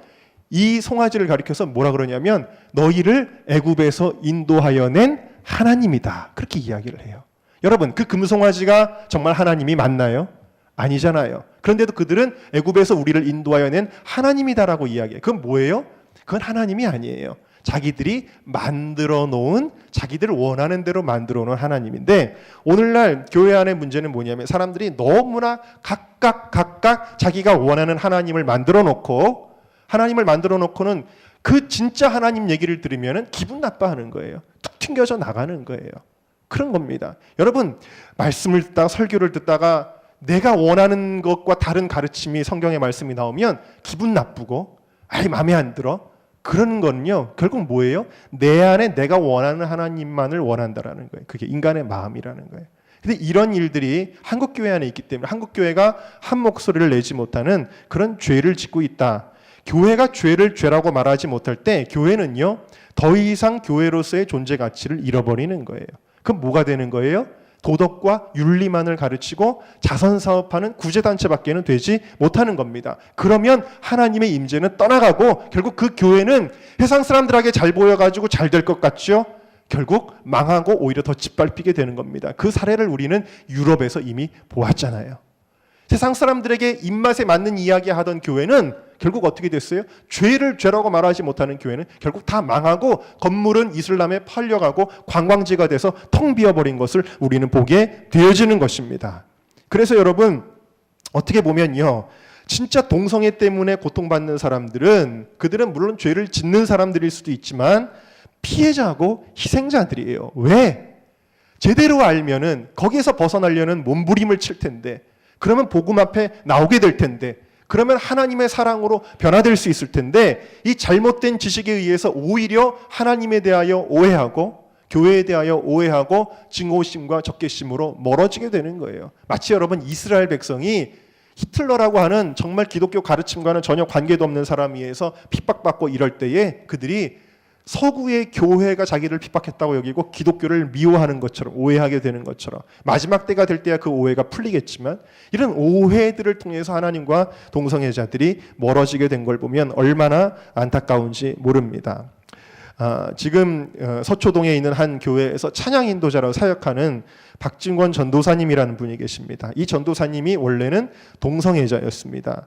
이 송아지를 가리켜서 뭐라 그러냐면 너희를 애굽에서 인도하여 낸 하나님이다. 그렇게 이야기를 해요. 여러분, 그 금송아지가 정말 하나님이 맞나요? 아니잖아요. 그런데도 그들은 애굽에서 우리를 인도하여 낸 하나님이다라고 이야기해요. 그건 뭐예요? 그건 하나님이 아니에요. 자기들이 만들어 놓은, 자기들 원하는 대로 만들어 놓은 하나님인데, 오늘날 교회 안의 문제는 뭐냐면 사람들이 너무나 각각 자기가 원하는 하나님을 만들어 놓고, 하나님을 만들어 놓고는 그 진짜 하나님 얘기를 들으면 기분 나빠하는 거예요. 툭 튕겨져 나가는 거예요. 그런 겁니다. 여러분, 말씀을 듣다가 설교를 듣다가 내가 원하는 것과 다른 가르침이, 성경의 말씀이 나오면 기분 나쁘고 아이 마음에 안 들어, 그러는 거는요 결국 뭐예요? 내 안에 내가 원하는 하나님만을 원한다라는 거예요. 그게 인간의 마음이라는 거예요. 근데 이런 일들이 한국교회 안에 있기 때문에 한국교회가 한 목소리를 내지 못하는 그런 죄를 짓고 있다. 교회가 죄를 죄라고 말하지 못할 때 교회는요 더 이상 교회로서의 존재 가치를 잃어버리는 거예요. 그럼 뭐가 되는 거예요? 도덕과 윤리만을 가르치고 자선사업하는 구제단체밖에는 되지 못하는 겁니다. 그러면 하나님의 임재는 떠나가고 결국 그 교회는 세상 사람들에게 잘 보여가지고 잘 될 것 같죠? 결국 망하고 오히려 더 짓밟히게 되는 겁니다. 그 사례를 우리는 유럽에서 이미 보았잖아요. 세상 사람들에게 입맛에 맞는 이야기 하던 교회는 결국 어떻게 됐어요? 죄를 죄라고 말하지 못하는 교회는 결국 다 망하고 건물은 이슬람에 팔려가고 관광지가 돼서 텅 비어버린 것을 우리는 보게 되어지는 것입니다. 그래서 여러분, 어떻게 보면요, 진짜 동성애 때문에 고통받는 사람들은 그들은 물론 죄를 짓는 사람들일 수도 있지만 피해자고 희생자들이에요. 왜? 제대로 알면은 거기에서 벗어나려는 몸부림을 칠 텐데, 그러면 복음 앞에 나오게 될 텐데, 그러면 하나님의 사랑으로 변화될 수 있을 텐데, 이 잘못된 지식에 의해서 오히려 하나님에 대하여 오해하고 교회에 대하여 오해하고 증오심과 적개심으로 멀어지게 되는 거예요. 마치 여러분 이스라엘 백성이 히틀러라고 하는 정말 기독교 가르침과는 전혀 관계도 없는 사람에 의해서 핍박받고 이럴 때에 그들이 서구의 교회가 자기를 핍박했다고 여기고 기독교를 미워하는 것처럼, 오해하게 되는 것처럼, 마지막 때가 될 때야 그 오해가 풀리겠지만 이런 오해들을 통해서 하나님과 동성애자들이 멀어지게 된 걸 보면 얼마나 안타까운지 모릅니다. 지금 서초동에 있는 한 교회에서 찬양 인도자로 사역하는 박진권 전도사님이라는 분이 계십니다. 이 전도사님이 원래는 동성애자였습니다.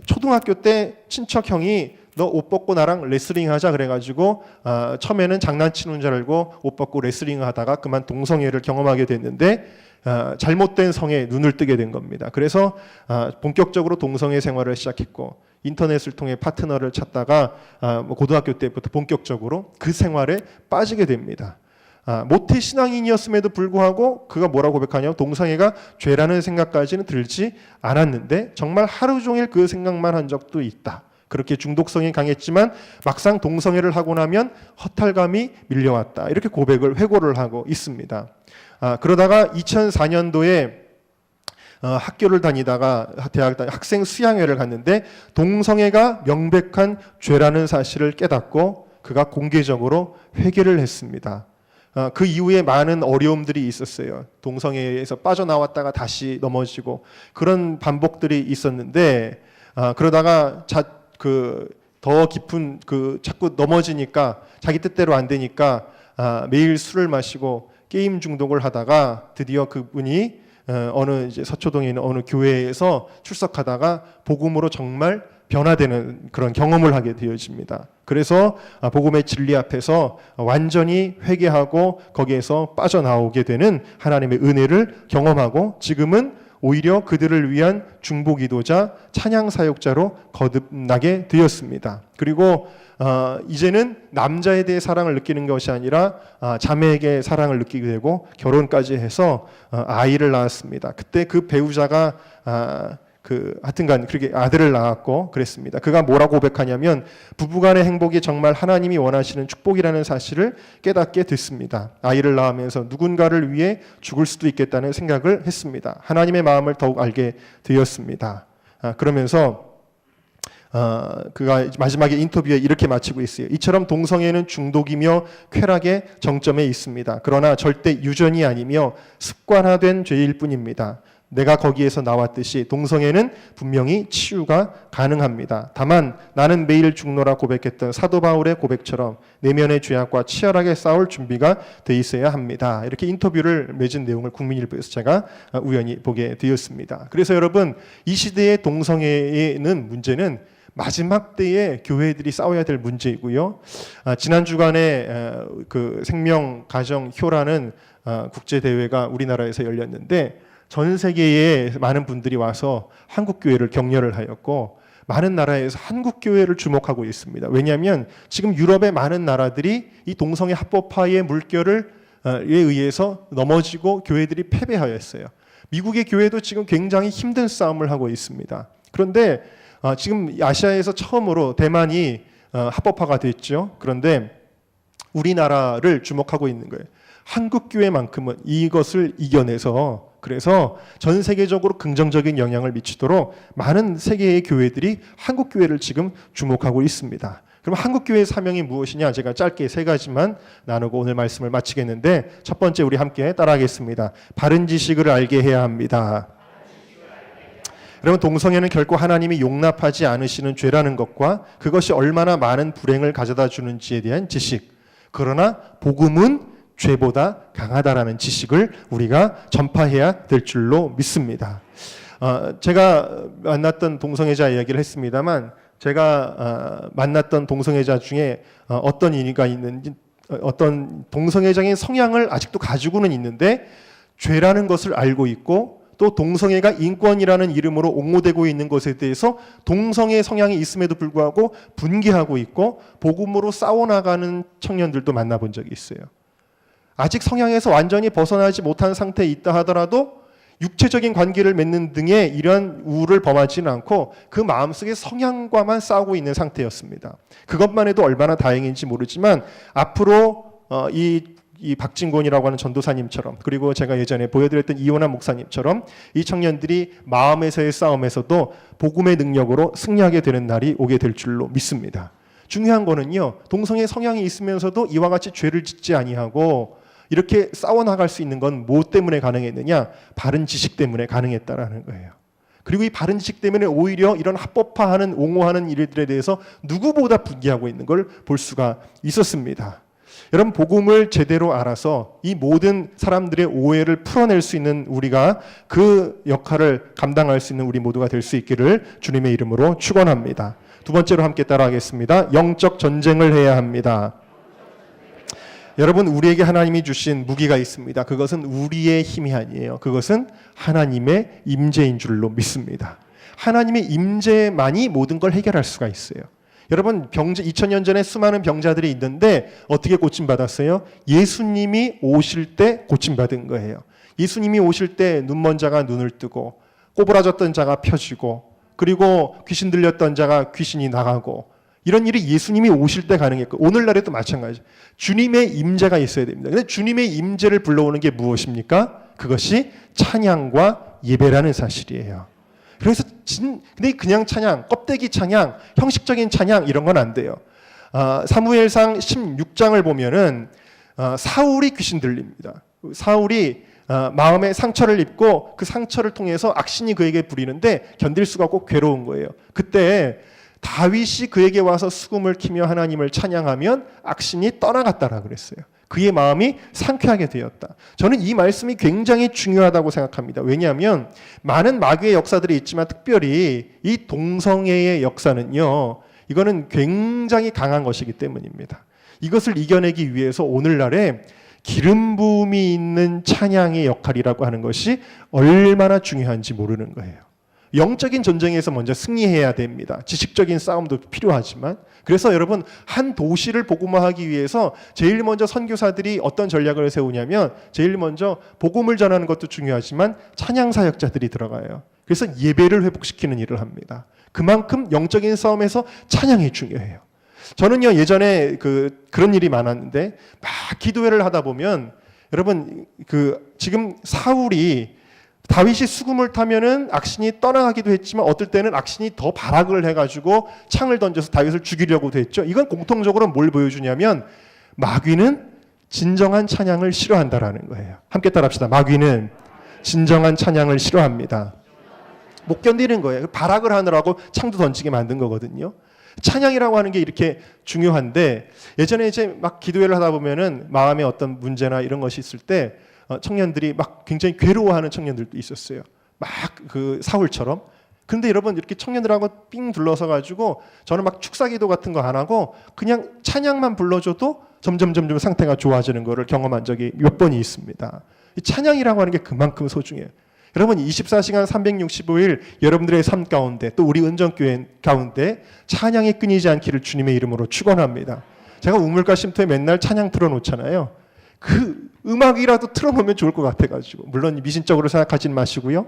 초등학교 때 친척 형이 너 옷 벗고 나랑 레슬링 하자 그래가지고 처음에는 장난치는 줄 알고 옷 벗고 레슬링 하다가 그만 동성애를 경험하게 됐는데 잘못된 성에 눈을 뜨게 된 겁니다. 그래서 본격적으로 동성애 생활을 시작했고 인터넷을 통해 파트너를 찾다가 고등학교 때부터 본격적으로 그 생활에 빠지게 됩니다. 모태 신앙인이었음에도 불구하고 그가 뭐라고 고백하냐면 동성애가 죄라는 생각까지는 들지 않았는데 정말 하루 종일 그 생각만 한 적도 있다. 그렇게 중독성이 강했지만 막상 동성애를 하고 나면 허탈감이 밀려왔다. 이렇게 고백을 회고를 하고 있습니다. 그러다가 2004년도에 학교를 다니다가 대학 학생 수양회를 갔는데 동성애가 명백한 죄라는 사실을 깨닫고 그가 공개적으로 회개를 했습니다. 그 이후에 많은 어려움들이 있었어요. 동성애에서 빠져나왔다가 다시 넘어지고 그런 반복들이 있었는데 그러다가 더 깊은 자꾸 넘어지니까 자기 뜻대로 안 되니까 매일 술을 마시고 게임 중독을 하다가 드디어 그분이 어느 이제 서초동에 있는 어느 교회에서 출석하다가 복음으로 정말 변화되는 그런 경험을 하게 되어집니다. 그래서 복음의 진리 앞에서 완전히 회개하고 거기에서 빠져나오게 되는 하나님의 은혜를 경험하고 지금은 오히려 그들을 위한 중보기도자, 찬양 사역자로 거듭나게 되었습니다. 그리고 이제는 남자에 대해 사랑을 느끼는 것이 아니라 자매에게 사랑을 느끼게 되고 결혼까지 해서 아이를 낳았습니다. 그때 그 배우자가 하여튼간 그렇게 아들을 낳았고 그랬습니다. 그가 뭐라고 고백하냐면 부부간의 행복이 정말 하나님이 원하시는 축복이라는 사실을 깨닫게 됐습니다. 아이를 낳으면서 누군가를 위해 죽을 수도 있겠다는 생각을 했습니다. 하나님의 마음을 더욱 알게 되었습니다. 그러면서 그가 마지막에 인터뷰에 이렇게 마치고 있어요. 이처럼 동성애는 중독이며 쾌락의 정점에 있습니다. 그러나 절대 유전이 아니며 습관화된 죄일 뿐입니다. 내가 거기에서 나왔듯이 동성애는 분명히 치유가 가능합니다. 다만 나는 매일 죽노라 고백했던 사도 바울의 고백처럼 내면의 죄악과 치열하게 싸울 준비가 돼 있어야 합니다. 이렇게 인터뷰를 맺은 내용을 국민일보에서 제가 우연히 보게 되었습니다. 그래서 여러분, 이 시대의 동성애에는 문제는 마지막 때에 교회들이 싸워야 될 문제이고요. 지난 주간에 그 생명 가정 효라는 국제 대회가 우리나라에서 열렸는데 전 세계에 많은 분들이 와서 한국 교회를 격려를 하였고 많은 나라에서 한국 교회를 주목하고 있습니다. 왜냐하면 지금 유럽의 많은 나라들이 이 동성애 합법화의 물결에 의해서 넘어지고 교회들이 패배하였어요. 미국의 교회도 지금 굉장히 힘든 싸움을 하고 있습니다. 그런데 지금 아시아에서 처음으로 대만이 합법화가 됐죠. 그런데 우리나라를 주목하고 있는 거예요. 한국 교회만큼은 이것을 이겨내서 그래서 전 세계적으로 긍정적인 영향을 미치도록 많은 세계의 교회들이 한국 교회를 지금 주목하고 있습니다. 그럼 한국 교회의 사명이 무엇이냐? 제가 짧게 3가지만 나누고 오늘 말씀을 마치겠는데 첫 번째 우리 함께 따라하겠습니다. 바른 지식을 알게 해야 합니다. 여러분, 동성애는 결코 하나님이 용납하지 않으시는 죄라는 것과 그것이 얼마나 많은 불행을 가져다 주는지에 대한 지식. 그러나 복음은 죄보다 강하다라는 지식을 우리가 전파해야 될 줄로 믿습니다. 제가 만났던 동성애자 이야기를 했습니다만 제가 만났던 동성애자 중에 어떤 인이가 있는지 어떤 동성애적인 성향을 아직도 가지고는 있는데 죄라는 것을 알고 있고 또 동성애가 인권이라는 이름으로 옹호되고 있는 것에 대해서 동성애 성향이 있음에도 불구하고 분개하고 있고 복음으로 싸워나가는 청년들도 만나본 적이 있어요. 아직 성향에서 완전히 벗어나지 못한 상태에 있다 하더라도 육체적인 관계를 맺는 등의 이러한 우를 범하지는 않고 그 마음속에 성향과만 싸우고 있는 상태였습니다. 그것만 해도 얼마나 다행인지 모르지만 앞으로 이 박진곤이라고 하는 전도사님처럼 그리고 제가 예전에 보여드렸던 이호남 목사님처럼 이 청년들이 마음에서의 싸움에서도 복음의 능력으로 승리하게 되는 날이 오게 될 줄로 믿습니다. 중요한 거는요, 동성애 성향이 있으면서도 이와 같이 죄를 짓지 아니하고 이렇게 싸워나갈 수 있는 건 무엇 때문에 가능했느냐? 바른 지식 때문에 가능했다라는 거예요. 그리고 이 바른 지식 때문에 오히려 이런 합법화하는 옹호하는 일들에 대해서 누구보다 분개하고 있는 걸 볼 수가 있었습니다. 여러분, 복음을 제대로 알아서 이 모든 사람들의 오해를 풀어낼 수 있는 우리가 그 역할을 감당할 수 있는 우리 모두가 될 수 있기를 주님의 이름으로 축원합니다. 두 번째로 함께 따라하겠습니다. 영적 전쟁을 해야 합니다. 여러분, 우리에게 하나님이 주신 무기가 있습니다. 그것은 우리의 힘이 아니에요. 그것은 하나님의 임재인 줄로 믿습니다. 하나님의 임재만이 모든 걸 해결할 수가 있어요. 여러분, 2000년 전에 수많은 병자들이 있는데 어떻게 고침받았어요? 예수님이 오실 때 고침받은 거예요. 예수님이 오실 때 눈먼 자가 눈을 뜨고 꼬부라졌던 자가 펴지고 그리고 귀신 들렸던 자가 귀신이 나가고 이런 일이 예수님이 오실 때 가능했고 오늘날에도 마찬가지죠. 주님의 임재가 있어야 됩니다. 근데 주님의 임재를 불러오는 게 무엇입니까? 그것이 찬양과 예배라는 사실이에요. 그래서 근데 그냥 찬양, 껍데기 찬양, 형식적인 찬양 이런 건 안 돼요. 사무엘상 16장을 보면은 사울이 귀신 들립니다. 사울이 마음에 상처를 입고 그 상처를 통해서 악신이 그에게 부리는데 견딜 수가 없고 괴로운 거예요. 그때 다윗이 그에게 와서 수금을 키며 하나님을 찬양하면 악신이 떠나갔다라 그랬어요. 그의 마음이 상쾌하게 되었다. 저는 이 말씀이 굉장히 중요하다고 생각합니다. 왜냐하면 많은 마귀의 역사들이 있지만 특별히 이 동성애의 역사는요, 이거는 굉장히 강한 것이기 때문입니다. 이것을 이겨내기 위해서 오늘날에 기름 부음이 있는 찬양의 역할이라고 하는 것이 얼마나 중요한지 모르는 거예요. 영적인 전쟁에서 먼저 승리해야 됩니다. 지식적인 싸움도 필요하지만 그래서 여러분, 한 도시를 복음화하기 위해서 제일 먼저 선교사들이 어떤 전략을 세우냐면 제일 먼저 복음을 전하는 것도 중요하지만 찬양 사역자들이 들어가요. 그래서 예배를 회복시키는 일을 합니다. 그만큼 영적인 싸움에서 찬양이 중요해요. 저는요, 예전에 그런 일이 많았는데 막 기도회를 하다 보면 여러분, 지금 사울이 다윗이 수금을 타면은 악신이 떠나가기도 했지만 어떨 때는 악신이 더 발악을 해가지고 창을 던져서 다윗을 죽이려고도 했죠. 이건 공통적으로 뭘 보여주냐면 마귀는 진정한 찬양을 싫어한다라는 거예요. 함께 따라합시다. 마귀는 진정한 찬양을 싫어합니다. 못 견디는 거예요. 발악을 하느라고 창도 던지게 만든 거거든요. 찬양이라고 하는 게 이렇게 중요한데 예전에 이제 막 기도회를 하다 보면은 마음에 어떤 문제나 이런 것이 있을 때 청년들이 막 굉장히 괴로워하는 청년들도 있었어요. 막 그 사울처럼. 근데 여러분 이렇게 청년들하고 삥 둘러서 가지고 저는 막 축사기도 같은 거 안 하고 그냥 찬양만 불러줘도 점점 상태가 좋아지는 거를 경험한 적이 몇 번이 있습니다. 이 찬양이라고 하는 게 그만큼 소중해요. 여러분 24시간 365일 여러분들의 삶 가운데 또 우리 은정교회 가운데 찬양이 끊이지 않기를 주님의 이름으로 축원합니다. 제가 우물가 쉼터에 맨날 찬양 틀어놓잖아요. 그 음악이라도 틀어놓으면 좋을 것 같아가지고 물론 미신적으로 생각하지는 마시고요.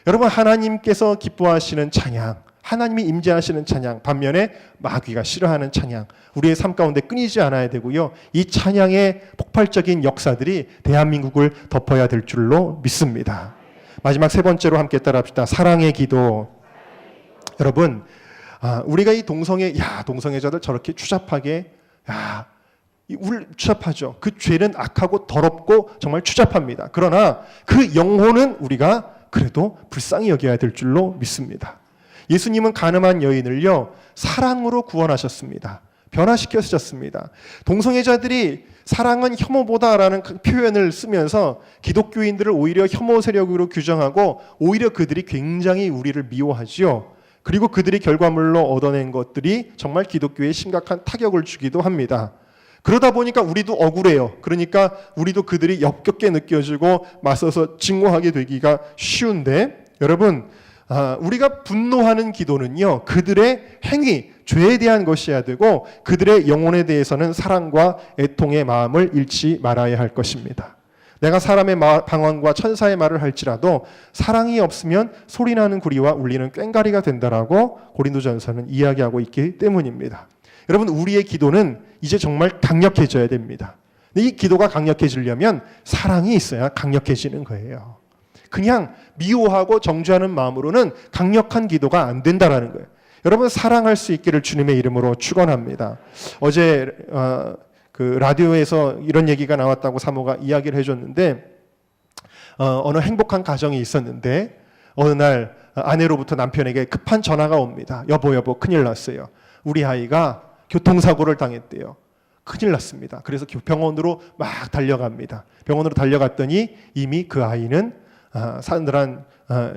여러분 하나님께서 기뻐하시는 찬양, 하나님이 임재하시는 찬양, 반면에 마귀가 싫어하는 찬양, 우리의 삶 가운데 끊이지 않아야 되고요. 이 찬양의 폭발적인 역사들이 대한민국을 덮어야 될 줄로 믿습니다. 마지막 세 번째로 함께 따라합시다. 사랑의 기도. 여러분, 우리가 이 동성애자들 저렇게 추잡하게, 추잡하죠. 그 죄는 악하고 더럽고 정말 추잡합니다. 그러나 그 영혼은 우리가 그래도 불쌍히 여겨야 될 줄로 믿습니다. 예수님은 가늠한 여인을요, 사랑으로 구원하셨습니다. 변화시켜주셨습니다. 동성애자들이 사랑은 혐오보다라는 표현을 쓰면서 기독교인들을 오히려 혐오 세력으로 규정하고 오히려 그들이 굉장히 우리를 미워하지요. 그리고 그들이 결과물로 얻어낸 것들이 정말 기독교에 심각한 타격을 주기도 합니다. 그러다 보니까 우리도 억울해요. 그러니까 우리도 그들이 역겹게 느껴지고 맞서서 증오하게 되기가 쉬운데 여러분 우리가 분노하는 기도는요 그들의 행위, 죄에 대한 것이어야 되고 그들의 영혼에 대해서는 사랑과 애통의 마음을 잃지 말아야 할 것입니다. 내가 사람의 방언과 천사의 말을 할지라도 사랑이 없으면 소리나는 구리와 울리는 꽹과리가 된다라고 고린도전서는 이야기하고 있기 때문입니다. 여러분 우리의 기도는 이제 정말 강력해져야 됩니다. 이 기도가 강력해지려면 사랑이 있어야 강력해지는 거예요. 그냥 미워하고 정죄하는 마음으로는 강력한 기도가 안 된다라는 거예요. 여러분 사랑할 수 있기를 주님의 이름으로 축원합니다. 어제 그 라디오에서 이런 얘기가 나왔다고 사모가 이야기를 해줬는데 어느 행복한 가정이 있었는데 어느 날 아내로부터 남편에게 급한 전화가 옵니다. 여보 큰일 났어요. 우리 아이가 교통사고를 당했대요. 큰일 났습니다. 그래서 병원으로 막 달려갑니다. 병원으로 달려갔더니 이미 그 아이는 사늘한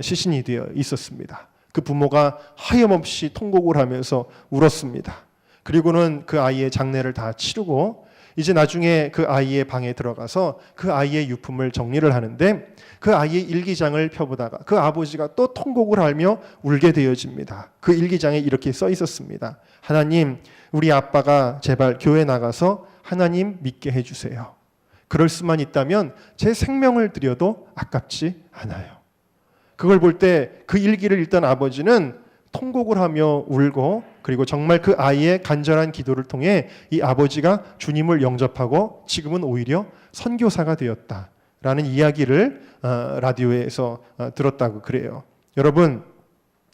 시신이 되어 있었습니다. 그 부모가 하염없이 통곡을 하면서 울었습니다. 그리고는 그 아이의 장례를 다 치르고 이제 나중에 그 아이의 방에 들어가서 그 아이의 유품을 정리를 하는데 그 아이의 일기장을 펴보다가 그 아버지가 또 통곡을 하며 울게 되어집니다. 그 일기장에 이렇게 써 있었습니다. 하나님, 우리 아빠가 제발 교회 나가서 하나님 믿게 해주세요. 그럴 수만 있다면 제 생명을 드려도 아깝지 않아요. 그걸 볼 때 그 일기를 읽던 아버지는 통곡을 하며 울고 그리고 정말 그 아이의 간절한 기도를 통해 이 아버지가 주님을 영접하고 지금은 오히려 선교사가 되었다라는 이야기를 라디오에서 들었다고 그래요. 여러분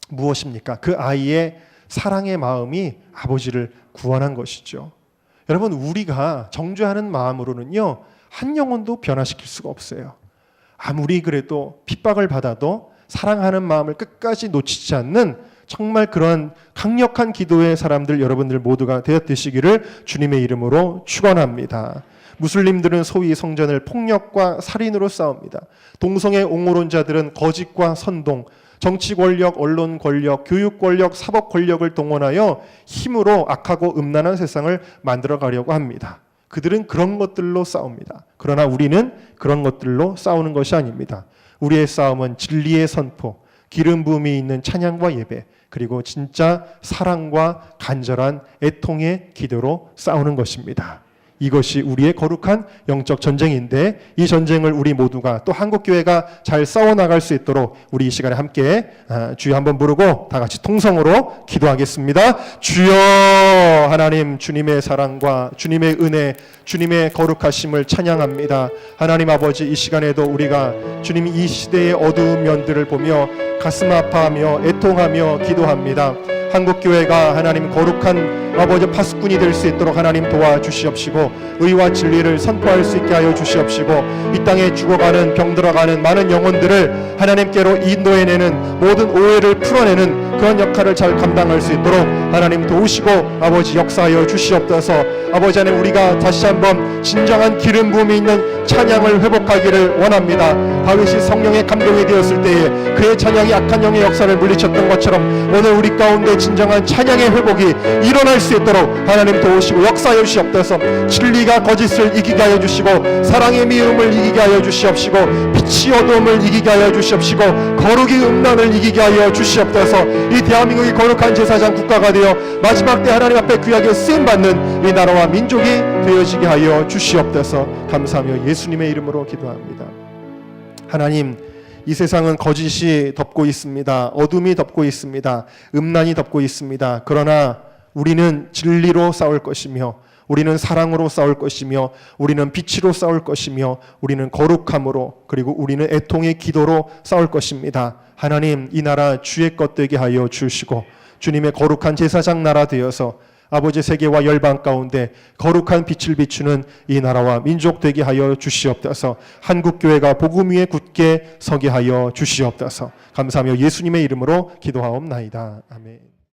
무엇입니까? 그 아이의 사랑의 마음이 아버지를 구원한 것이죠. 여러분 우리가 정죄하는 마음으로는요 한 영혼도 변화시킬 수가 없어요. 아무리 그래도 핍박을 받아도 사랑하는 마음을 끝까지 놓치지 않는 정말 그런 강력한 기도의 사람들 여러분들 모두가 되었으시기를 주님의 이름으로 축원합니다. 무슬림들은 소위 성전을 폭력과 살인으로 싸웁니다. 동성애 옹호론자들은 거짓과 선동, 정치 권력, 언론 권력, 교육 권력, 사법 권력을 동원하여 힘으로 악하고 음란한 세상을 만들어 가려고 합니다. 그들은 그런 것들로 싸웁니다. 그러나 우리는 그런 것들로 싸우는 것이 아닙니다. 우리의 싸움은 진리의 선포, 기름 부음이 있는 찬양과 예배, 그리고 진짜 사랑과 간절한 애통의 기도로 싸우는 것입니다. 이것이 우리의 거룩한 영적 전쟁인데 이 전쟁을 우리 모두가 또 한국교회가 잘 싸워나갈 수 있도록 우리 이 시간에 함께 주여 한번 부르고 다 같이 통성으로 기도하겠습니다. 주여 하나님 주님의 사랑과 주님의 은혜 주님의 거룩하심을 찬양합니다. 하나님 아버지 이 시간에도 우리가 주님이 이 시대의 어두운 면들을 보며 가슴 아파하며 애통하며 기도합니다. 한국교회가 하나님 거룩한 아버지 파수꾼이 될 수 있도록 하나님 도와주시옵시고 의와 진리를 선포할 수 있게 하여 주시옵시고 이 땅에 죽어가는 병들어가는 많은 영혼들을 하나님께로 인도해내는 모든 오해를 풀어내는 그런 역할을 잘 감당할 수 있도록 하나님 도우시고 아버지 역사하여 주시옵소서. 아버지 하나님 우리가 다시 한번 진정한 기름 부음이 있는 찬양을 회복하기를 원합니다. 다윗이 성령의 감동이 되었을 때에 그의 찬양이 악한 영의 역사를 물리쳤던 것처럼 오늘 우리 가운데 진정한 찬양의 회복이 일어날 수 있도록 하나님 도우시고 역사하여 주시옵소서. 진리가 거짓을 이기게 하여 주시고 사랑의 미움을 이기게 하여 주시옵시고 빛이 어두움을 이기게 하여 주시옵시고 거룩이 음란을 이기게 하여 주시옵소서. 이 대한민국이 거룩한 제사장 국가가 되어 마지막 때 하나님 앞에 귀하게 쓰임받는 이 나라와 민족이 되어지게 하여 주시옵소서. 감사하며 예수님의 이름으로 기도합니다. 하나님, 이 세상은 거짓이 덮고 있습니다. 어둠이 덮고 있습니다. 음란이 덮고 있습니다. 그러나 우리는 진리로 싸울 것이며 우리는 사랑으로 싸울 것이며 우리는 빛으로 싸울 것이며 우리는 거룩함으로 그리고 우리는 애통의 기도로 싸울 것입니다. 하나님, 이 나라 주의 것 되게 하여 주시고 주님의 거룩한 제사장 나라 되어서 아버지 세계와 열방 가운데 거룩한 빛을 비추는 이 나라와 민족 되게 하여 주시옵소서. 한국교회가 복음 위에 굳게 서게 하여 주시옵소서. 감사하며 예수님의 이름으로 기도하옵나이다. 아멘.